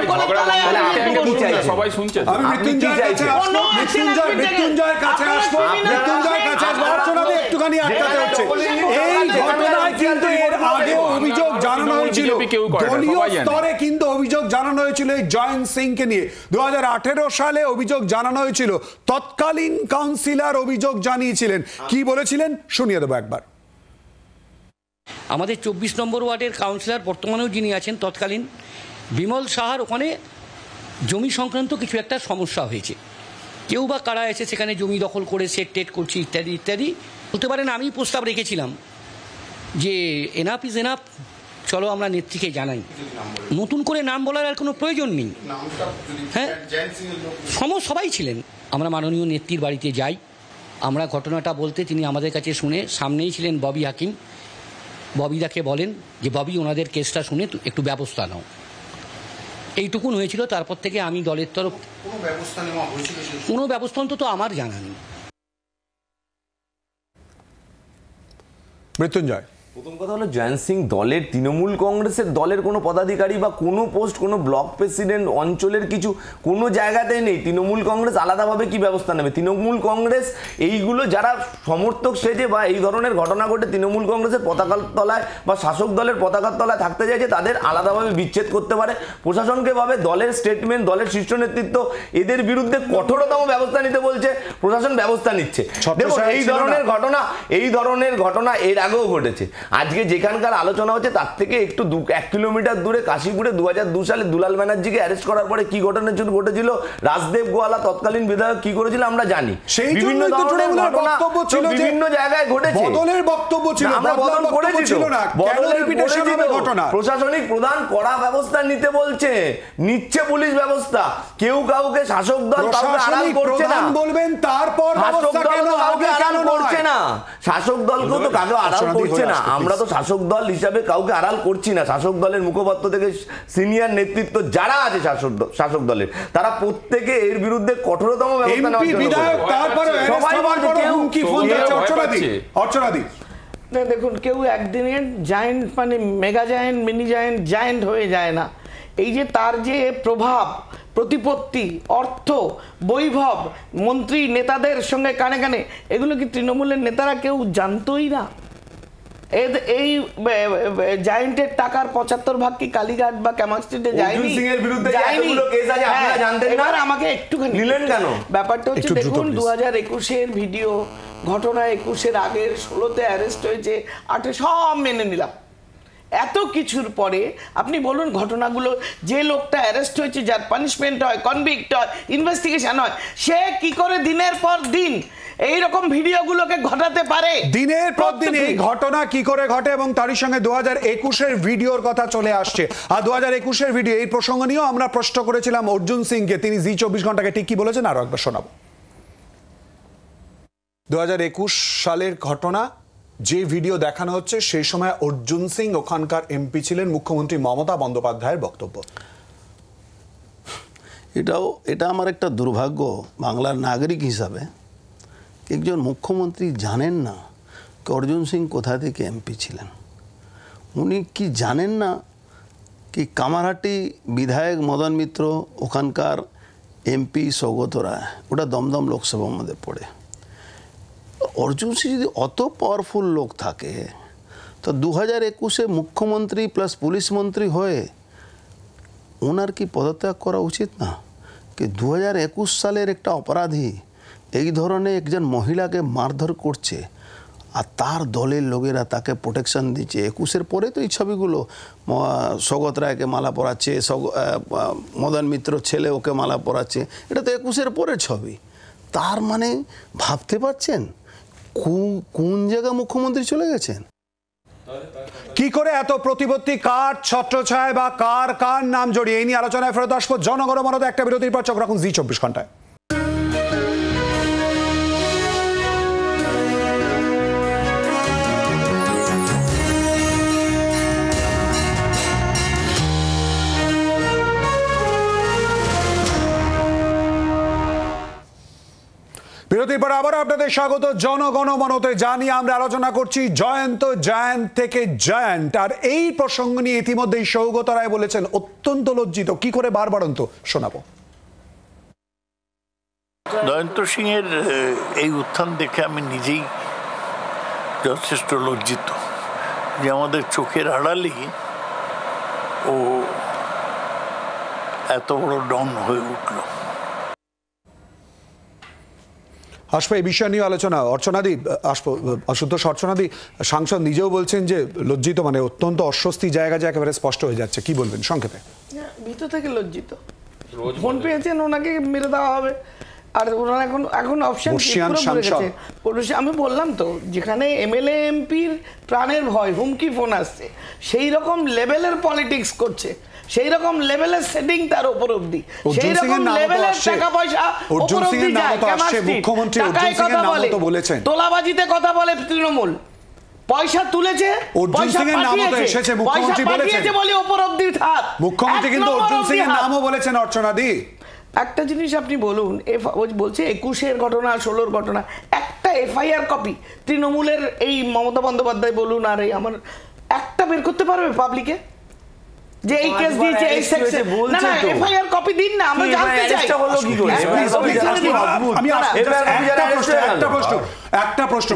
R: সবাই শুনছে।
A: আমি মৃত্যুঞ্জয়ের কাছে আসবো, মৃত্যুঞ্জয়ের কাছে আসবো, অর্চনাদি একটুখানি আটকাতে হচ্ছে। এই ঘটনায় কিন্তু এর আগে অভিযোগ জানানো হয়েছিল, দলীয় স্তরে কিন্তু অভিযোগ জানানো হয়েছিল এই জয়ন্ত সিংকে নিয়ে। 2018 সালে অভিযোগ জানানো হয়েছিল, তৎকালীন কাউন্সিলর অভিযোগ জানিয়েছিলেন। কি বলেছিলেন শুনিয়ে দেবো একবার।
U: আমাদের 24 নম্বর ওয়ার্ডের কাউন্সিলর বর্তমানেও যিনি আছেন তৎকালীন, বিমল সাহার ওখানে জমি সংক্রান্ত কিছু একটা সমস্যা হয়েছে, কেউ বা কারা এসে সেখানে জমি দখল করে সেট টেট করছে ইত্যাদি ইত্যাদি। বলতে পারেন আমি প্রস্তাব রেখেছিলাম যে এনাফ ইজ এনাফ, চলো আমরা নেত্রীকে জানাই, নতুন করে নাম বলার আর কোনো প্রয়োজন নেই। হ্যাঁ, সবাই ছিলেন। আমরা মাননীয় নেত্রীর বাড়িতে যাই, আমরা ঘটনাটা বলতে তিনি আমাদের কাছে শুনে, সামনেই ছিলেন ববি হাকিম, ববিদাকে বলেন যে ববি ওনাদের কেসটা শুনে একটু ব্যবস্থা নাও, এইটুকুন হয়েছিল। তারপর থেকে আমি দলের তরফ কোনো ব্যবস্থা অন্তত আমার জানা নেই।
A: মৃত্যুঞ্জয়,
T: প্রথম কথা হলো জয়ন্ত সিং দলের, তৃণমূল কংগ্রেসের দলের কোনো পদাধিকারী বা কোনো পোস্ট, কোনো ব্লক প্রেসিডেন্ট, অঞ্চলের কিছু কোনো জায়গাতেই নেই। তৃণমূল কংগ্রেস আলাদাভাবে কি ব্যবস্থা নেবে? তৃণমূল কংগ্রেস এইগুলো যারা সমর্থক সেজে বা এই ধরনের ঘটনা ঘটে তৃণমূল কংগ্রেসের পতাকার তলায় বা শাসক দলের পতাকার তলায় থাকতে চাইছে, তাদের আলাদাভাবে বিচ্ছেদ করতে পারে। প্রশাসনকে ভাবে দলের স্টেটমেন্ট, দলের শীর্ষ নেতৃত্ব এদের বিরুদ্ধে কঠোরতম ব্যবস্থা নিতে বলছে, প্রশাসন ব্যবস্থা নিচ্ছে। দেখুন, এই ধরনের ঘটনা এর আগেও ঘটেছে। আজকে যেখানকার আলোচনা হচ্ছে তার থেকে একটু 1 কিলোমিটার দূরে কাশীপুরে 2002 সালে দুলাল ব্যানার্জিকে অ্যারেস্ট করার পরে কি ঘটনা ঘটেছিল, রাজদেব গোয়ালা তৎকালীন বিধায়ক কি করেছিল আমরা জানি। বিভিন্ন ধরনের ঘটনা বিভিন্ন জায়গায় ঘটেছে, বদলের বক্তব্য ছিল, আমরা বদল করেছি না, প্রশাসনিক প্রধান কড়া ব্যবস্থা নিতে বলছে, নিচ্ছে পুলিশ ব্যবস্থা, কেউ কাউকে শাসক দল কাউকে আড়াল করছে না, বলবেন তারপর শাসক দল কাউকে আড়াল করছে না, শাসক দলকেও তো কাউকে আড়াল করছে না। আমরা তো শাসক দল হিসাবে কাউকে আড়াল করছি না। শাসক দলের মুখপাত্র থেকে সিনিয়র নেতৃত্ব যারা আছে শাসক দলের, তারা প্রত্যেকে এর বিরুদ্ধে কঠোরতম ব্যবস্থা নেওয়ার।
M: দেখুন, কেউ একদিনে জায়েন্ট মানে mega giant, mini giant, giant হয়ে যায় না। এই যে তার যে প্রভাব, প্রতিপত্তি, অর্থ, বৈভব, মন্ত্রী নেতাদের সঙ্গে কানে কানে, এগুলো কি তৃণমূলের নেতারা কেউ জানতোই না? এই জায়েন্টের টাকার 75 ভাগ কি কালীঘাট বা ক্যামাক স্ট্রিটে যায়নি?
T: অর্জুন সিং এর বিরুদ্ধে যে এতগুলো কেস আছে আপনারা জানতেন না?
M: এবার আমাকে একটুখানি
T: নিলেন কেন?
M: ব্যাপারটা হচ্ছে দেখুন 2021 এর ভিডিও, ঘটনা 21 এর আগের 16তে অ্যারেস্ট হয়েছে, 8 সব মেনে নিলাম। এত কিছুর পরে আপনি বলুন ঘটনাগুলো, যে লোকটা অ্যারেস্ট হয়েছে, যার পানিশমেন্ট হয়, কনভিক্ট হয়, ইনভেস্টিগেশন হয়, সে কি করে দিনের পর দিন এইরকম ভিডিওগুলোকে ঘটাতে পারে?
A: দিনের পর দিন এই ঘটনা কি করে ঘটে, এবং তারই সঙ্গে 2021-এর ভিডিওর কথা চলে আসছে। আর 2021-এর ভিডিও, এই প্রসঙ্গ নিয়েও আমরা প্রশ্ন করেছিলাম অর্জুন সিংকে, তিনি জি 24 ঘন্টাকে ঠিক কি বলেছেন আরো একবার শোনাবো। 2021 সালের ঘটনা, যে ভিডিও দেখানো হচ্ছে সেই সময় অর্জুন সিং ওখানকার এমপি ছিলেন, মুখ্যমন্ত্রী মমতা বন্দ্যোপাধ্যায়ের বক্তব্য।
D: এটা আমার একটা দুর্ভাগ্য বাংলার নাগরিক হিসাবে, একজন মুখ্যমন্ত্রী জানেন না কি অর্জুন সিং কোথা থেকে এমপি ছিলেন। উনি কি জানেন না কি কামারহাটি বিধায়ক মদন মিত্র ওখানকার এমপি সৌগত রায়, ওটা দমদম লোকসভার মধ্যে পড়ে। অর্জুন সিং যদি অত পাওয়ারফুল লোক থাকে তো 2021-এ মুখ্যমন্ত্রী প্লাস পুলিশ মন্ত্রী হয়ে ওনার কি পদত্যাগ করা উচিত না? কি 2021 সালের একটা অপরাধী এই ধরনের একজন মহিলাকে মারধর করছে আর তার দলের লোকেরা তাকে প্রোটেকশন দিচ্ছে। 21-এর পরে তো এই ছবিগুলো, সৌগত রায়কে মালা পরাচ্ছে, মদন মিত্র ছেলে ওকে মালা পরাচ্ছে, এটা তো 21-এর পরের ছবি। তার মানে ভাবতে পারছেন কোন জায়গায় মুখ্যমন্ত্রী চলে গেছেন?
A: কি করে এত প্রতিপত্তি, কার ছত্রছায় বা কার কার নাম জড়িয়ে, এই নিয়ে আলোচনায় ফেরত আসবো। জনগণমনতে একটা বিরতির পর চোখ রাখুন জি 24 ঘন্টায়। বিরতির পর আবার আপনাদের স্বাগত জনগণমনতে। জানি আমরা আলোচনা করছি জায়ান্ট থেকে জায়ান্ট, আর এই প্রসঙ্গ নিয়ে ইতিমধ্যেই সৌগত রায় বলেছেন অত্যন্ত লজ্জিত। কি করে বারবারন্ত শোনাবো।
N: জয়ন্ত সিং এর এই উত্থান দেখে আমি নিজেই যথেষ্ট লজ্জিত যে আমাদের চোখের আড়ালেই ও এত বড় ডন হয়ে উঠল।
A: আসবো এই বিষয় নিয়ে আলোচনা। অর্চনাদি আসবো, অশুদ্ধ অর্চনাদি, সাংসদ নিজেও বলছেন যে লজ্জিত, মানে অত্যন্ত অস্বস্তি জায়গা যে একেবারে স্পষ্ট হয়ে যাচ্ছে। কি বলবেন সংক্ষেপে?
M: ভিতর থেকে লজ্জিত, ফোন পেয়েছেন, ওনাকে মেরে দেওয়া হবে। আর ওনারা এখন অপশন আমি বললাম তো, যেখানে এমএলএ এমপির প্রাণের ভয়, হুমকি ফোন আসছে, সেই রকম লেভেলের পলিটিক্স করছে, সেই রকম লেভেলের সেটিং তার উপর অবধি, সেই রকম লেভেলের টাকা পয়সা উপর অবধি যায়। মুখ্যমন্ত্রী অর্জুন সিং এর নাম তো বলেছেন, তোলাবাজিতে কথা বলে তৃণমূল, পয়সা তুলেছে,
A: অর্জুন সিং এর নাম তো এসেছে, মুখ্যমন্ত্রী বলেছেন
M: বলে উপর অবধি থাক।
A: মুখ্যমন্ত্রী কিন্তু অর্জুন সিং এর নামও বলেছেন। অর্চনাদি,
M: একটা জিনিস আপনি বলুন, বলছে 21-এর ঘটনা, 16-র ঘটনা, একটা এফআইআর কপি তৃণমূলের এই মমতা বন্দ্যোপাধ্যায় বলুন আর এই আমার একটা বের করতে পারবে পাবলিকে যে এই কেস দিয়েছে, এই সেকশন? না না, এফআইআর কপি দিন না, আমরা জানতে চাই।
A: একটা প্রশ্ন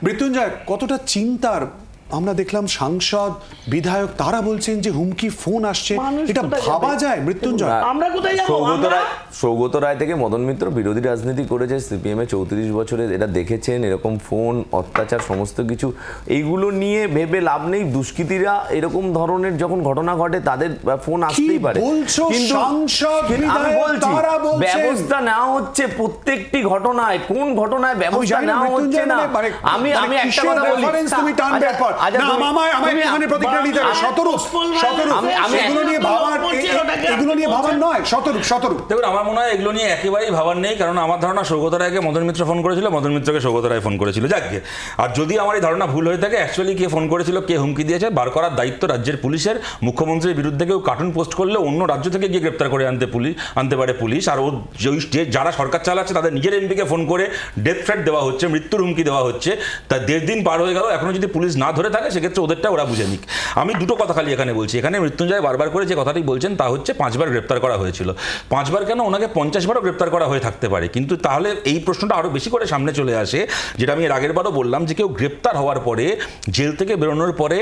A: মৃত্যুঞ্জয়, কতটা চিন্তার আমরা দেখলাম সাংসদ, বিধায়ক, তারা বলছেন যে হুমকি ফোন আসছে, এটা ভাবা যায়? মৃত্যুঞ্জয়,
M: আমরা কোথায় যাব?
T: সৌগত রায় থেকে মদন মিত্র বিরোধী রাজনীতি করেছে, সিপিএম এ 34 বছরে এটা দেখেছেন, এরকম ফোন, অত্যাচার, সমস্ত কিছু। এইগুলো নিয়ে ভেবে লাভ নেই। দুষ্কৃতীরা এরকম ধরনের যখন ঘটনা ঘটে তাদের ফোন আসতেই পারে, কিন্তু আমি বলছি ব্যবস্থা নেওয়া হচ্ছে প্রত্যেকটি ঘটনায়। কোন ঘটনায় ব্যবস্থা নেওয়া হচ্ছে না? আমি একটা কথা বলি,
Q: আমার মনে হয় এগুলো নিয়ে একেবারেই ভাবার নেই, কারণ আমার ধারণা সৌগত রায়কে মদন মিত্র ফোন করেছিল, মদন মিত্রকে সৌগত রায় ফোন করেছিল। যাকে, আর যদি আমার এই ধারণা ভুল হয়ে থাকে, অ্যাকচুয়ালি কে ফোন করেছিল, কে হুমকি দিয়েছে, বার করার দায়িত্ব রাজ্যের পুলিশের। মুখ্যমন্ত্রীর বিরুদ্ধে কেউ কার্টুন পোস্ট করলে অন্য রাজ্য থেকে গিয়ে গ্রেপ্তার করে আনতে পারে পুলিশ। আর ও যারা সরকার চালাচ্ছে তাদের নিজের এমপিকে ফোন করে ডেথ থ্রেট দেওয়া হচ্ছে, মৃত্যুর হুমকি দেওয়া হচ্ছে। তা 1.5 দিন পার হয়ে গেল, এখনো যদি পুলিশ না ধরে ধরে থাকে সেক্ষেত্রে ওদেরটা ওরা বুঝে নিক। আমি দুটো কথা খালি এখানে বলছি, এখানে মৃত্যুঞ্জয় বারবার করে যে কথাটি বলছেন তা হচ্ছে 5 বার গ্রেপ্তার করা হয়েছিল, 5 বার কেন ওনাকে 50 বারও গ্রেপ্তার করা হয়ে থাকতে পারে। কিন্তু তাহলে এই প্রশ্নটা আরও বেশি করে সামনে চলে আসে, যেটা আমি এর আগের বারও বললাম, যে কেউ গ্রেপ্তার হওয়ার পরে জেল থেকে বেরোনোর পরে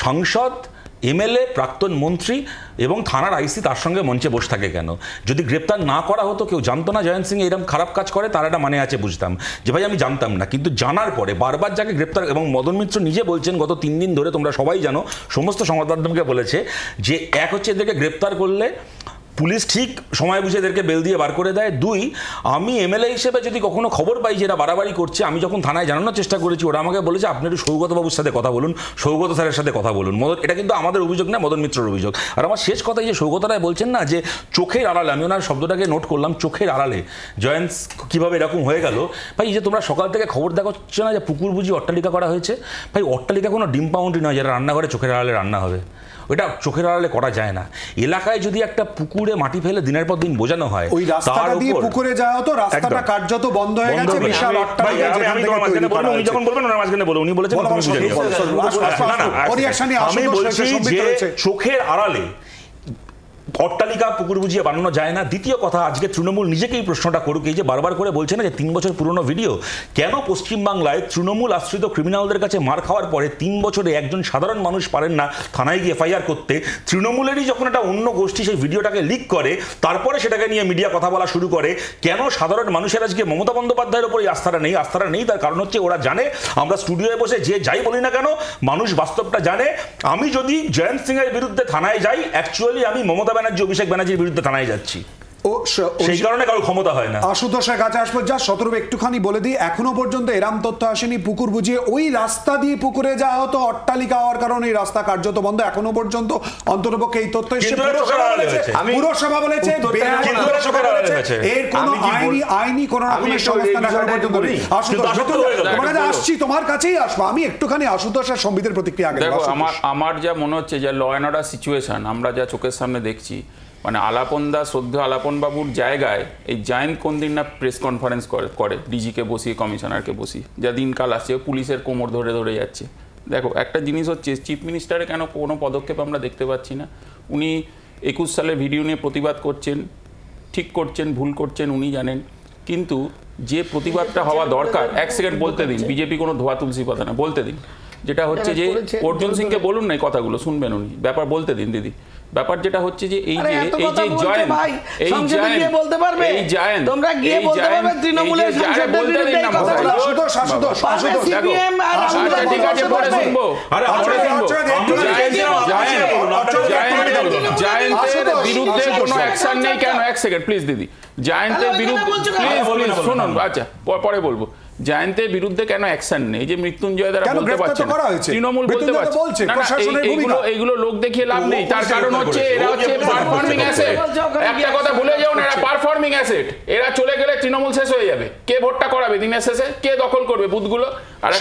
Q: সাংসদ, এমএলএ, প্রাক্তন মন্ত্রী এবং থানার আইসি তার সঙ্গে মঞ্চে বসে থাকে কেন? যদি গ্রেপ্তার না করা হতো, কেউ জানতো না জয়ন্ত সিং এরকম খারাপ কাজ করে, তার একটা মানে আছে, বুঝতাম যে ভাই আমি জানতাম না। কিন্তু জানার পরে বারবার যাকে গ্রেপ্তার, এবং মদন মিত্র নিজে বলছেন গত 3 দিন ধরে, তোমরা সবাই জানো, সমস্ত সংবাদ মাধ্যমকে বলেছে যে এক হচ্ছে এদেরকে গ্রেপ্তার করলে পুলিশ ঠিক সময় বুঝে এদেরকে বেল দিয়ে বার করে দেয়, 2 আমি এমএলএ হিসেবে যদি কখনো খবর পাই যে এরা বাড়াবাড়ি করছে, আমি যখন থানায় জানানোর চেষ্টা করেছি, ওরা আমাকে বলেছে আপনি একটু সৌগতবাবুর সাথে কথা বলুন, সৌগত স্যারের সাথে কথা বলুন। এটা কিন্তু আমাদের অভিযোগ না, মদন মিত্রের অভিযোগ। আর আমার শেষ কথা, যে সৌগত রায় বলছেন না যে চোখের আড়ালে, আমি ওনার শব্দটাকে নোট করলাম, চোখের আড়ালে জয়েন্ট কীভাবে এরকম হয়ে গেল। ভাই এই যে তোমরা সকাল থেকে খবর দেখাচ্ছ না যে পুকুর বুঝি অট্টালিকা করা হয়েছে, ভাই অট্টালিকা কোনো ডিম পাউন্ডই নয় যেটা রান্নাঘরে চোখের আড়ালে রান্না হবে, ওটা চোখের আড়ালে করা যায় না। এলাকায় যদি একটা পুকুরে মাটি ফেলে দিনের পর দিন বোঝানো হয়,
A: ওই রাস্তাটা দিয়ে পুকুরে যাওয়া হতো, রাস্তাটা কার্যত বন্ধ হয়ে গেছে, বিশাল অট্টালিকা যেখান থেকে তৈরি করা হয়েছে।
Q: উনি যখন বলবেন ওনার মাঝখানে বলো, উনি বলেছেন তুমি বুঝে নিও। আমি বলছি যে চোখের আড়ালে অট্টালিকা পুকুর বুঝিয়ে বানানো যায় না। দ্বিতীয় কথা, আজকে তৃণমূল নিজেকেই প্রশ্নটা করুক, এই যে বারবার করে বলছে না যে 3 বছর পুরনো ভিডিও, কেন পশ্চিমবাংলায় তৃণমূল আশ্রিত ক্রিমিনালদের কাছে মার খাওয়ার পরে 3 বছরে একজন সাধারণ মানুষ পারেন না থানায় গিয়ে এফআইআর করতে? তৃণমূলেরই যখন একটা অন্য গোষ্ঠী সেই ভিডিওটাকে লিক করে, তারপরে সেটাকে নিয়ে মিডিয়া কথা বলা শুরু করে। কেন সাধারণ মানুষের আজকে মমতা বন্দ্যোপাধ্যায়ের উপরে আস্থাটা নেই? তার কারণ হচ্ছে ওরা জানে আমরা স্টুডিওয়ে বসে যে যাই বলি না কেন, মানুষ বাস্তবটা জানে। আমি যদি জয়ন্ত সিং এর বিরুদ্ধে থানায় যাই, অ্যাকচুয়ালি আমি মমতা ব্যানার্জি, অভিষেক ব্যানার্জির বিরুদ্ধে থানায় যাচ্ছি, সেই কারণে কারো ক্ষমতা হয় না।
A: আশুতোষের কাছে আসবো, যা শতরূপ একটুখানি বলে দিই, এখনো পর্যন্ত এরাম তথ্য আসেনি পুকুর বুঝিয়ে ওই রাস্তা দিয়ে পুকুরে যাওয়া হতো, অট্টালিকা হওয়ার কারণে এই রাস্তা কার্যত বন্ধ। এখনো পর্যন্ত অন্ততপক্ষে এই তথ্য এসে পুরসভা বলেছে এর কোনো আইনি কোনো রকমের সংস্থা এখনো পর্যন্ত নেই। আসছি তোমার কাছেই আসবো, আমি একটুখানি আশুতোষের সম্বিতের প্রতিক্রিয়া আগে।
R: দেখো, আমার যা মনে হচ্ছে যে ল অ্যান্ড অর্ডার সিচুয়েশন আমরা যা চোখের সামনে দেখছি, মানে আলাপনদা, শ্রদ্ধা আলাপনবাবুর জায়গায় এই জয়ন্ত কোন দিন না প্রেস কনফারেন্স করে ডিজিকে বসিয়ে, কমিশনারকে বসিয়ে, যা দিনকাল আসছে পুলিশের কোমর ধরে ধরে যাচ্ছে। দেখো একটা জিনিস হচ্ছে, চিফ মিনিস্টারের কেন কোনো পদক্ষেপ আমরা দেখতে পাচ্ছি না? উনি 21 সালের ভিডিও নিয়ে প্রতিবাদ করছেন, ঠিক করছেন, ভুল করছেন উনি জানেন, কিন্তু যে প্রতিবাদটা হওয়া দরকার, 1 সেকেন্ড বলতে দিন, বিজেপি কোনো ধোয়া তুলসী পাতা না, বলতে দিন। যেটা হচ্ছে যে অর্জুন সিংকে বলুন না এই কথাগুলো, শুনবেন উনি, ব্যাপার বলতে দিন দিদি। ব্যাপার যেটা হচ্ছে যে এই যে জয়েন্ট বলতে পারবে, এই জয়েন্ট তোমরা গিয়ে বলতে পারবে তৃণমূলের সাংসদদের বিরুদ্ধে এই কথাগুলো। ঠিক আছে, পরে শুনবো। জয়েন্টের বিরুদ্ধে কোনো অ্যাকশন নেই কেন? 1 সেকেন্ড প্লিজ দিদি। জয়েন্টের বিরুদ্ধে প্লিজ শুনুন, আচ্ছা পরে বলবো। জয়ন্তের বিরুদ্ধে কেন অ্যাকশন নেই? যে মৃত্যুঞ্জয় দ্বারা বলতে পারছে না, তৃণমূল বলতে পারছে না, এইগুলো লোক দেখিয়ে লাভ নেই। তার কারণ হচ্ছে এরা হচ্ছে পারফর্মিং অ্যাসেট। একটা কথা ভুলে যাও না, এরা পারফর্মিং অ্যাসেট। এরা চলে গেলে তৃণমূল শেষ হয়ে যাবে। কে ভোটটা করাবে দিনের শেষে? কে দখল করবে বুথগুলো? আর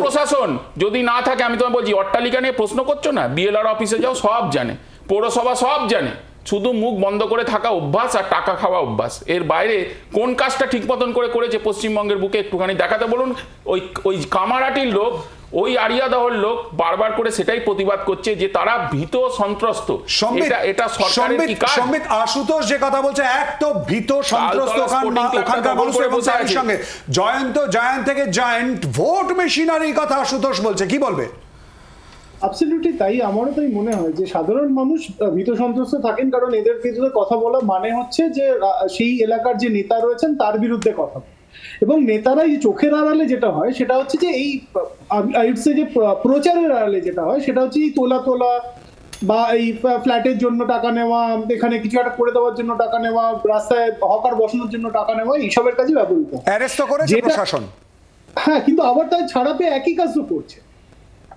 R: প্রশাসন যদি না থাকে, আমি তোমায় বলছি, অট্টালিকা নিয়ে প্রশ্ন করছো না, বিএলআর অফিসে যাও, সব জানে, পৌরসভা সব জানে, শুধু মুখ বন্ধ করে থাকা অভ্যাস আর টাকা খাওয়া অভ্যাস। এর বাইরে কোন কাজটা ঠিক মতন করেছে পশ্চিমবঙ্গের বুকে একটুখানি দেখাতে বলুন। ওই কামারহাটির লোক, ওই আরিয়াদহর লোক বারবার করে সেটাই প্রতিবাদ করছে যে তারা ভীত সন্ত্রস্ত। এটা সরকারের কি কাজ?
A: সম্বিত, আশুতোষ যে কথা বলছে, এক তো ভীত সন্ত্রস্ত ওখানকার মানুষ, এবং তার সঙ্গে জয়ন্ত থেকে জয়েন্ট ভোট মেশিনারির কথা আশুতোষ বলছে, কি বলবে?
S: অ্যাবসলিউটলি তাই, আমারও তাই মনে হয় যে সাধারণ মানুষ ভীত সন্ত্রস্ত থাকেন, কারণ এদের বিরুদ্ধে কথা বলা মানে হচ্ছে যে সেই এলাকার যে নেতা রয়েছেন তার বিরুদ্ধে কথা বলা। এবং নেতারা এই চোখের আড়ালে যেটা হয় সেটা হচ্ছে যে এই যে প্রচারের আড়ালে যেটা হয় সেটা হচ্ছে এই তোলা বা এই ফ্ল্যাটের জন্য টাকা নেওয়া, এখানে কিছু একটা করে দেওয়ার জন্য টাকা নেওয়া, রাস্তায় হকার বসানোর জন্য টাকা নেওয়া, এইসবের কাজে ব্যবহৃত হয়।
A: অ্যারেস্ট করেছে প্রশাসন,
S: হ্যাঁ, কিন্তু আবার তাই ছাড়া পেয়ে একই কাজ তো করছে।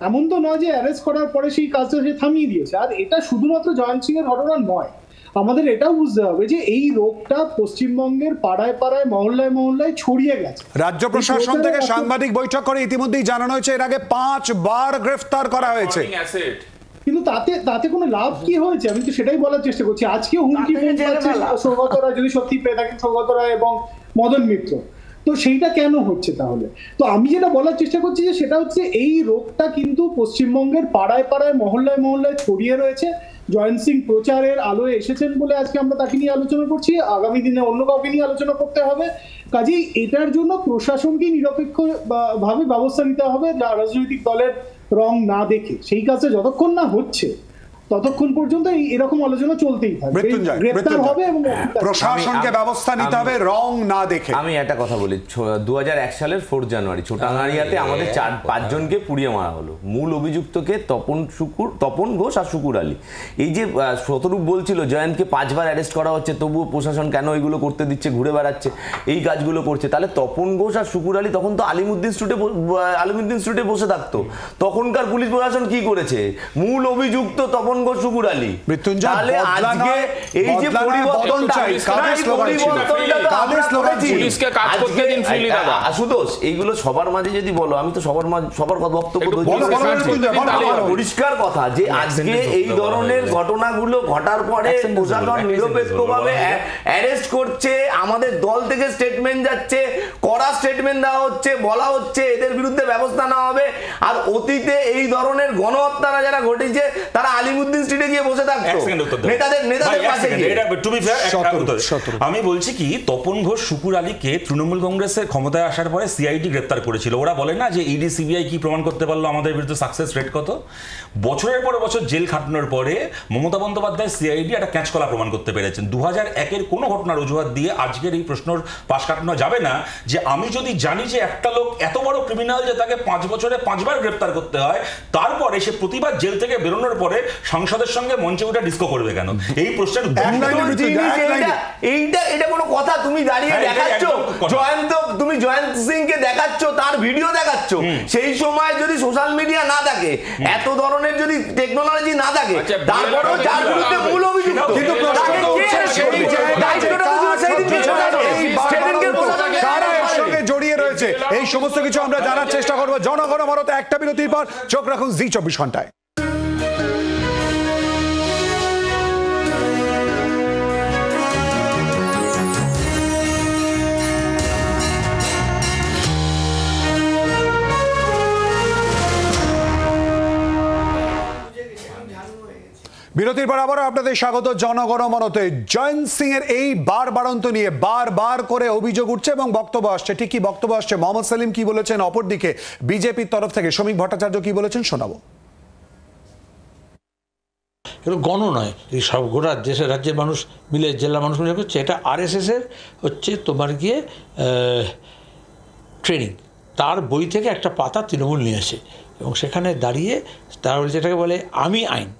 S: এমন তো নয় যে অ্যারেস্ট করার পরে সেই কাজটা সে থামিয়ে দিয়েছে। আর এটা শুধুমাত্র জয়ন্ত সিং এর ঘটনা নয়, আমাদের এটাও বুঝতে হবে যে এই রোগটা পশ্চিমবঙ্গের পাড়ায় পাড়ায়, মহল্লায় মহল্লায় ছড়িয়ে গেছে।
A: রাজ্য প্রশাসন থেকে সাংবাদিক বৈঠক করে ইতিমধ্যেই জানানো হয়েছে এর আগে 5 বার গ্রেফতার করা হয়েছে।
S: কিন্তু তাতে কোনো লাভ কি হয়েছে? আমি তো সেটাই বলার চেষ্টা করছি। আজকে হুমকি ফোন পাচ্ছে সৌগত রায়, যদি সত্যি পেয়ে থাকেন সৌগত রায় এবং মদন মিত্র, তো সেইটা কেন হচ্ছে তাহলে? তো আমি যেটা বলার চেষ্টা করছি যে সেটা হচ্ছে এই রোগটা কিন্তু পশ্চিমবঙ্গের পাড়ায় পাড়ায় মহল্লায় মহল্লায় ছড়িয়ে রয়েছে। জয়ন্ত সিং প্রচারের আলোয় এসেছেন বলে আজকে আমরা তাকে নিয়ে আলোচনা করছি, আগামী দিনে অন্য কাউকে নিয়ে আলোচনা করতে হবে। কাজেই এটার জন্য প্রশাসনকে নিরপেক্ষ ভাবে ব্যবস্থা নিতে হবে, যা রাজনৈতিক দলের রং না দেখে। সেই কাজটা যতক্ষণ না হচ্ছে ততক্ষণ পর্যন্ত এরকম আলোচনা চলতেই থাকবে, গ্রেফতার হবে এবং
A: প্রশাসনকে ব্যবস্থা নিতে হবে রং না দেখে।
T: আমি একটা কথা বলি, 2001 সালের 4 জানুয়ারি ছোটাঙ্গাড়িয়াতে আমাদের 4-5 জনকে পুড়িয়ে মারা হলো। মূল অভিযুক্তকে তপন ঘোষ আর শুকুর আলী। এই যে শতরূপ বলছিল জয়ন্তকে 5 বার অ্যারেস্ট করা হচ্ছে, তবুও প্রশাসন কেন এগুলো করতে দিচ্ছে, ঘুরে বেড়াচ্ছে, এই কাজগুলো করছে, তাহলে তপন ঘোষ আর শুকুর আলী তখন তো আলিমুদ্দিন স্ট্রিটে বসে থাকতো। তখনকার পুলিশ প্রশাসন কি করেছে? মূল অভিযুক্ত তপন ঘোষ, শুকুর আলী। তাহলে আজকে এই যে আশুতোষ, এইগুলো সবার মাঝে যদি বলো, আমি তো সবার বক্তব্য পরিষ্কার কথা যে আজকে এই ধরনের ঘটনাগুলো ঘটার পরে প্রশাসন নিরপেক্ষভাবে অ্যারেস্ট করছে, আমাদের দল থেকে স্টেটমেন্ট যাচ্ছে, কড়া স্টেটমেন্ট দেওয়া হচ্ছে, বলা হচ্ছে এদের বিরুদ্ধে ব্যবস্থা নেওয়া হবে। আর অতীতে এই ধরনের গণহত্যারা যারা ঘটেছে তারা আলিমুদ্দিন স্ট্রিটে গিয়ে বসে থাকতো নেতাদের পাশে গিয়ে।
Q: আমি বলছি কি, তপন ঘোষ, শুকুর আলীকে তৃণমূল কংগ্রেসের ক্ষমতায় আসার পরে সিআইডি গ্রেপ্তার করেছিল। ওরা বলে না যে ইডি সিবিআই কি প্রমাণ করতে পারলো আমাদের বিরুদ্ধে সাকসেস রেট কত। বছরের পর বছর জেল খাটানোর পরে মমতা বন্দ্যোপাধ্যায় সিআইডি একটা ক্যাঁচকলা প্রমাণ করতে পেরেছেন। 2001-এর কোনো ঘটনার অজুহাত দিয়ে আজকের এই প্রশ্নের পাশ কাটানো যাবে না যে আমি যদি জানি যে একটা লোক এত বড় ক্রিমিনাল যে তাকে 5 বছরে 5 বার গ্রেপ্তার করতে হয়, তারপরে সে প্রতিবার জেল থেকে বেরোনোর পরে সংসদের সঙ্গে মঞ্চে উঠে ডিস্কো করবে কেন? এই প্রশ্নের
T: এইটা কোনো কথা? তুমি দাঁড়িয়ে দেখাচ্ছ তুমি জয়ন্ত সিংকে দেখাচ্ছ, তার ভিডিও দেখাচ্ছ। সেই সময় যদি সোশ্যাল মিডিয়া না থাকে, এত ধরনের যদি টেকনোলজি না থাকে, তারপরেও যার বিরুদ্ধে মূল অভিযুক্ত
A: জড়িয়ে রয়েছে, এই সমস্ত কিছু আমরা জানার চেষ্টা করবো জনগণ ভারতে। একটা বিরতির পর চোখ রাখুন জি 24 ঘন্টায়। বিরতির পর আবারও আপনাদের স্বাগত জনগণমনতে। জয়ন্ত সিং এর এই বারবারন্ত নিয়ে বারবার করে অভিযোগ উঠছে এবং বক্তব্য আসছে। ঠিক কি বক্তব্য আসছে, মোহাম্মদ সেলিম কি বলেছেন, অপরদিকে বিজেপির তরফ থেকে শ্রমিক ভট্টাচার্য কি বলেছেন, শোনাবো।
B: এগুলো গণ নয়, এই সব গোটা দেশের রাজ্যের মানুষ মিলে, জেলা মানুষ মিলে করছে। এটা আরএসএসের হচ্ছে তোমার গিয়ে ট্রেনিং। তার বই থেকে একটা পাতা তৃণমূল নিয়ে আসে এবং সেখানে দাঁড়িয়ে তার যেটাকে বলে আমি আইন,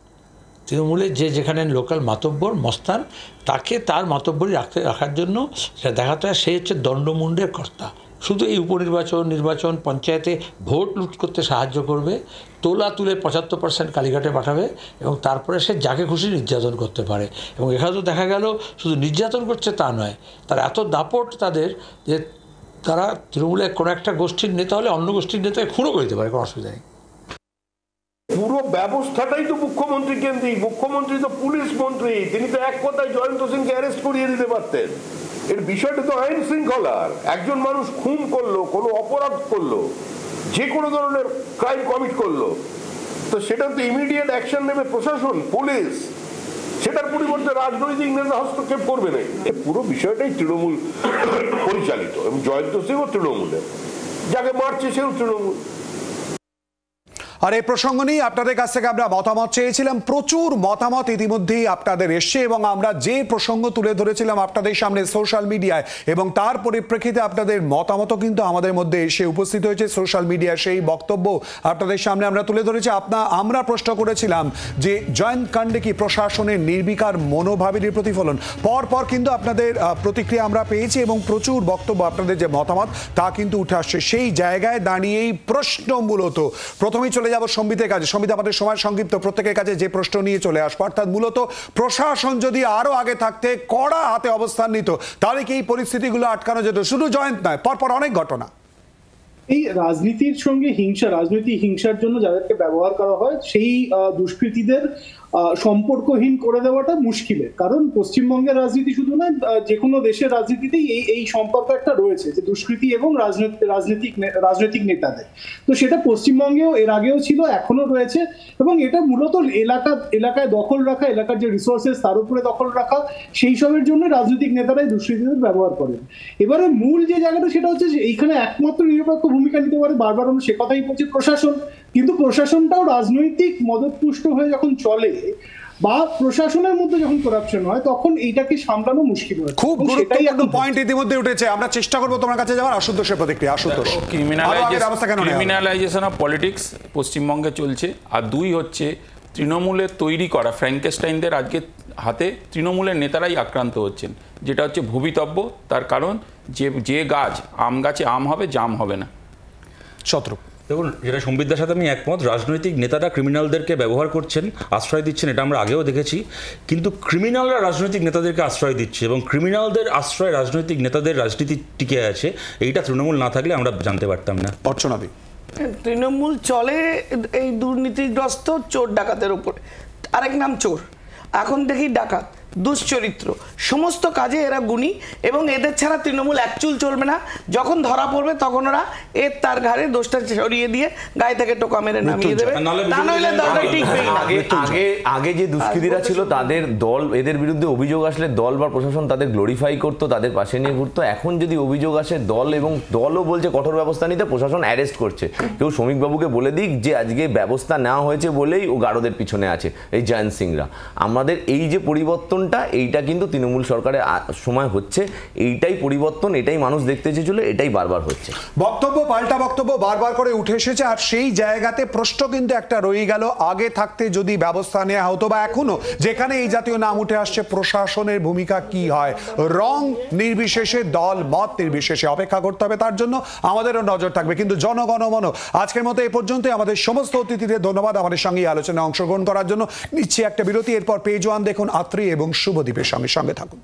B: তৃণমূলের যেখানে লোকাল মাতব্বর মস্তান, তাকে তার মাতব্বরই রাখার জন্য সেটা দেখাতে হয় সে হচ্ছে দণ্ডমুণ্ডের কর্তা। শুধু এই উপনির্বাচন, নির্বাচন, পঞ্চায়েতে ভোট লুট করতে সাহায্য করবে, তোলা তুলে 75% কালীঘাটে পাঠাবে এবং তারপরে সে যাকে খুশি নির্যাতন করতে পারে। এবং এখানে তো দেখা গেল শুধু নির্যাতন করছে তা নয়, তার এত দাপট তাদের যে তারা তৃণমূলের কোনো একটা গোষ্ঠীর নেতা হলে অন্য গোষ্ঠীর নেতাকে খুনও করতে পারে, কোনো অসুবিধা নেই।
V: পুরো ব্যবস্থাটাই তো মুখ্যমন্ত্রী কেন্দ্রিক। মুখ্যমন্ত্রী তো পুলিশ মন্ত্রী, তিনি তো এক কথায় জয়ন্ত সিংকে অ্যারেস্ট করিয়ে দিতে পারতেন। এর বিষয়টা তো আইন শৃঙ্খলার। একজন মানুষ খুন করলো, কোনো অপরাধ করলো, যে কোনো ধরনের ক্রাইম কমিট করলো, তো সেটা তো ইমিডিয়েট অ্যাকশন নেবে প্রশাসন, পুলিশ। সেটার পরিবর্তে রাজনৈতিক নেতা হস্তক্ষেপ করবে না। পুরো বিষয়টাই তৃণমূল পরিচালিত এবং জয়ন্ত সিংও তৃণমূলের, যাকে মারছে সেও তৃণমূল।
A: আর এই প্রসঙ্গ নিয়ে আপনাদের কাছ থেকে আমরা মতামত চেয়েছিলাম। প্রচুর মতামত ইতিমধ্যেই আপনাদের এসছে এবং আমরা যে প্রসঙ্গ তুলে ধরেছিলাম আপনাদের সামনে সোশ্যাল মিডিয়ায়, এবং তার পরিপ্রেক্ষিতে আপনাদের মতামতও কিন্তু আমাদের মধ্যে এসে উপস্থিত হয়েছে সোশ্যাল মিডিয়ায়। সেই বক্তব্য আপনাদের সামনে আমরা তুলে ধরেছি। আমরা প্রশ্ন করেছিলাম যে জয়ন্ত কাণ্ডে কি প্রশাসনের নির্বিকার মনোভাবেরই প্রতিফলন। পরপর কিন্তু আপনাদের প্রতিক্রিয়া আমরা পেয়েছি এবং প্রচুর বক্তব্য, আপনাদের যে মতামত তা কিন্তু উঠে আসছে। সেই জায়গায় দাঁড়িয়েই প্রশ্ন মূলত প্রথমেই চলে যাব সম্বিতের কাছে। সম্বিত, আমাদের সময় সংক্ষিপ্ত, প্রত্যেকের কাছে যে প্রশ্ন নিয়ে চলে আসবো, অর্থাৎ মূলত প্রশাসন যদি আরো আগে থাকতে কড়া হাতে অবস্থান নিত তাহলে কি এই পরিস্থিতিগুলো আটকানো যেত? শুধু জয়ন্ত নয়, পরপর অনেক ঘটনা।
S: এই রাজনীতির সঙ্গে হিংসা, রাজনৈতিক হিংসার জন্য যাদেরকে ব্যবহার করা হয় সেই দুষ্কৃতীদের সম্পর্কহীন করে দেওয়াটা মুশকিলের। কারণ পশ্চিমবঙ্গের রাজনীতি শুধু নয়, যে কোনো দেশের রাজনীতিতেই এই সম্পর্ক একটা রয়েছে, যে দুষ্কৃতী এবং রাজনৈতিক নেতাদের। তো সেটা পশ্চিমবঙ্গেও এর আগেও ছিল, এখনো রয়েছে, এবং এটা মূলত এলাকায় দখল রাখা, এলাকার যে রিসোর্সেস তার উপরে দখল রাখা, সেই সবের জন্য রাজনৈতিক নেতারাই দুষ্কৃতীদের ব্যবহার করেন। এবারে মূল যে জায়গাটা সেটা হচ্ছে যে এইখানে একমাত্র নিরপেক্ষ ভূমিকা নিতে পারে, বারবার আমরা সে কথাই বলছি, প্রশাসন। কিন্তু প্রশাসনটাও রাজনৈতিক মদতপুষ্ট হয়ে যখন চলে বা প্রশাসনের মধ্যে যখন করাপশন হয়, তখন এইটাকে সামলানো মুশকিল হয়।
A: খুব গুরুত্বপূর্ণ পয়েন্ট ইতিমধ্যে উঠেছে, আমরা চেষ্টা করবো তোমার কাছে যাওয়ার। আশুতোষের প্রতিক্রিয়া। আশুতোষ,
R: ক্রিমিনালাইজেশন অফ পলিটিক্স পশ্চিমবঙ্গে চলছে। আর দুই হচ্ছে তৃণমূলের তৈরি করা ফ্র্যাঙ্কেস্টাইনদের আজকে হাতে তৃণমূলের নেতারাই আক্রান্ত হচ্ছেন, যেটা হচ্ছে ভবিতব্য। তার কারণ যে গাছ, আম গাছে আম হবে, জাম হবে না।
A: শত্রু,
Q: দেখুন, যেটা সম্বিতদার সাথে আমি একমত, রাজনৈতিক নেতারা ক্রিমিনালদেরকে ব্যবহার করছেন, আশ্রয় দিচ্ছেন, এটা আমরা আগেও দেখেছি। কিন্তু ক্রিমিনালরা রাজনৈতিক নেতাদেরকে আশ্রয় দিচ্ছে, এবং ক্রিমিনালদের আশ্রয় রাজনৈতিক নেতাদের রাজনীতি টিকে আছে। এইটা তৃণমূল না থাকলে আমরা জানতে পারতাম না।
A: অর্চনাবি,
M: তৃণমূল চলে এই দুর্নীতিগ্রস্ত চোর ডাকাতের উপরে। আরেক নাম চোর, এখন দেখি ডাকাত, দুশ্চরিত্র, সমস্ত কাজে এরা গুণী, এবং এদের ছাড়া তৃণমূল একচুল চলবে না। যখন ধরা পড়বে তখন ওরা তার ঘাড়ে দোষটা সরিয়ে দিয়ে গায়ে থেকে টোকা মেরে নামিয়ে দেবে, তা নইলে দলটা টিকবেই না।
T: আগে যে দুষ্কৃতীরা ছিল তাদের দল, এদের বিরুদ্ধে অভিযোগ আসলে দল বা প্রশাসন তাদের গ্লোরিফাই করতো, তাদের পাশে নিয়ে ঘুরতো। এখন যদি অভিযোগ আসে, দলও বলছে কঠোর ব্যবস্থা নিতে, প্রশাসন অ্যারেস্ট করছে। কেউ শ্রমিকবাবুকে বলে দিক যে আজকে ব্যবস্থা নেওয়া হয়েছে বলেই ও গারদের পিছনে আছে, এই জয়ন্ত সিংরা। আমাদের এই যে পরিবর্তন, এইটা কিন্তু তৃণমূল সরকারের সময় হচ্ছে, এইটাই পরিবর্তন, এটাই মানুষ দেখতে চেয়েছিল, এটাই বারবার হচ্ছে।
A: বক্তব্য পাল্টা বক্তব্য বারবার করে উঠে এসেছে, আর সেই জায়গাতে প্রশ্ন কিন্তু একটা রয়ে গেল, আগে থাকতে যদি ব্যবস্থা নেওয়া হতো, বা এখনো যেখানে এই জাতীয় নাম উঠে আসছে, প্রশাসনের ভূমিকা কি হয়, রং নির্বিশেষে, দল মত নির্বিশেষে অপেক্ষা করতে হবে, তার জন্য আমাদেরও নজর থাকবে। কিন্তু জনগণমন আজকের মতো এ পর্যন্তই। আমাদের সমস্ত অতিথিদের ধন্যবাদ আমাদের সঙ্গে আলোচনায় অংশগ্রহণ করার জন্য। নিচ্ছি একটা বিরতি, এরপর পেজ ওয়ান দেখুন আত্রি এবং শুভদীপের সঙ্গে থাকুন।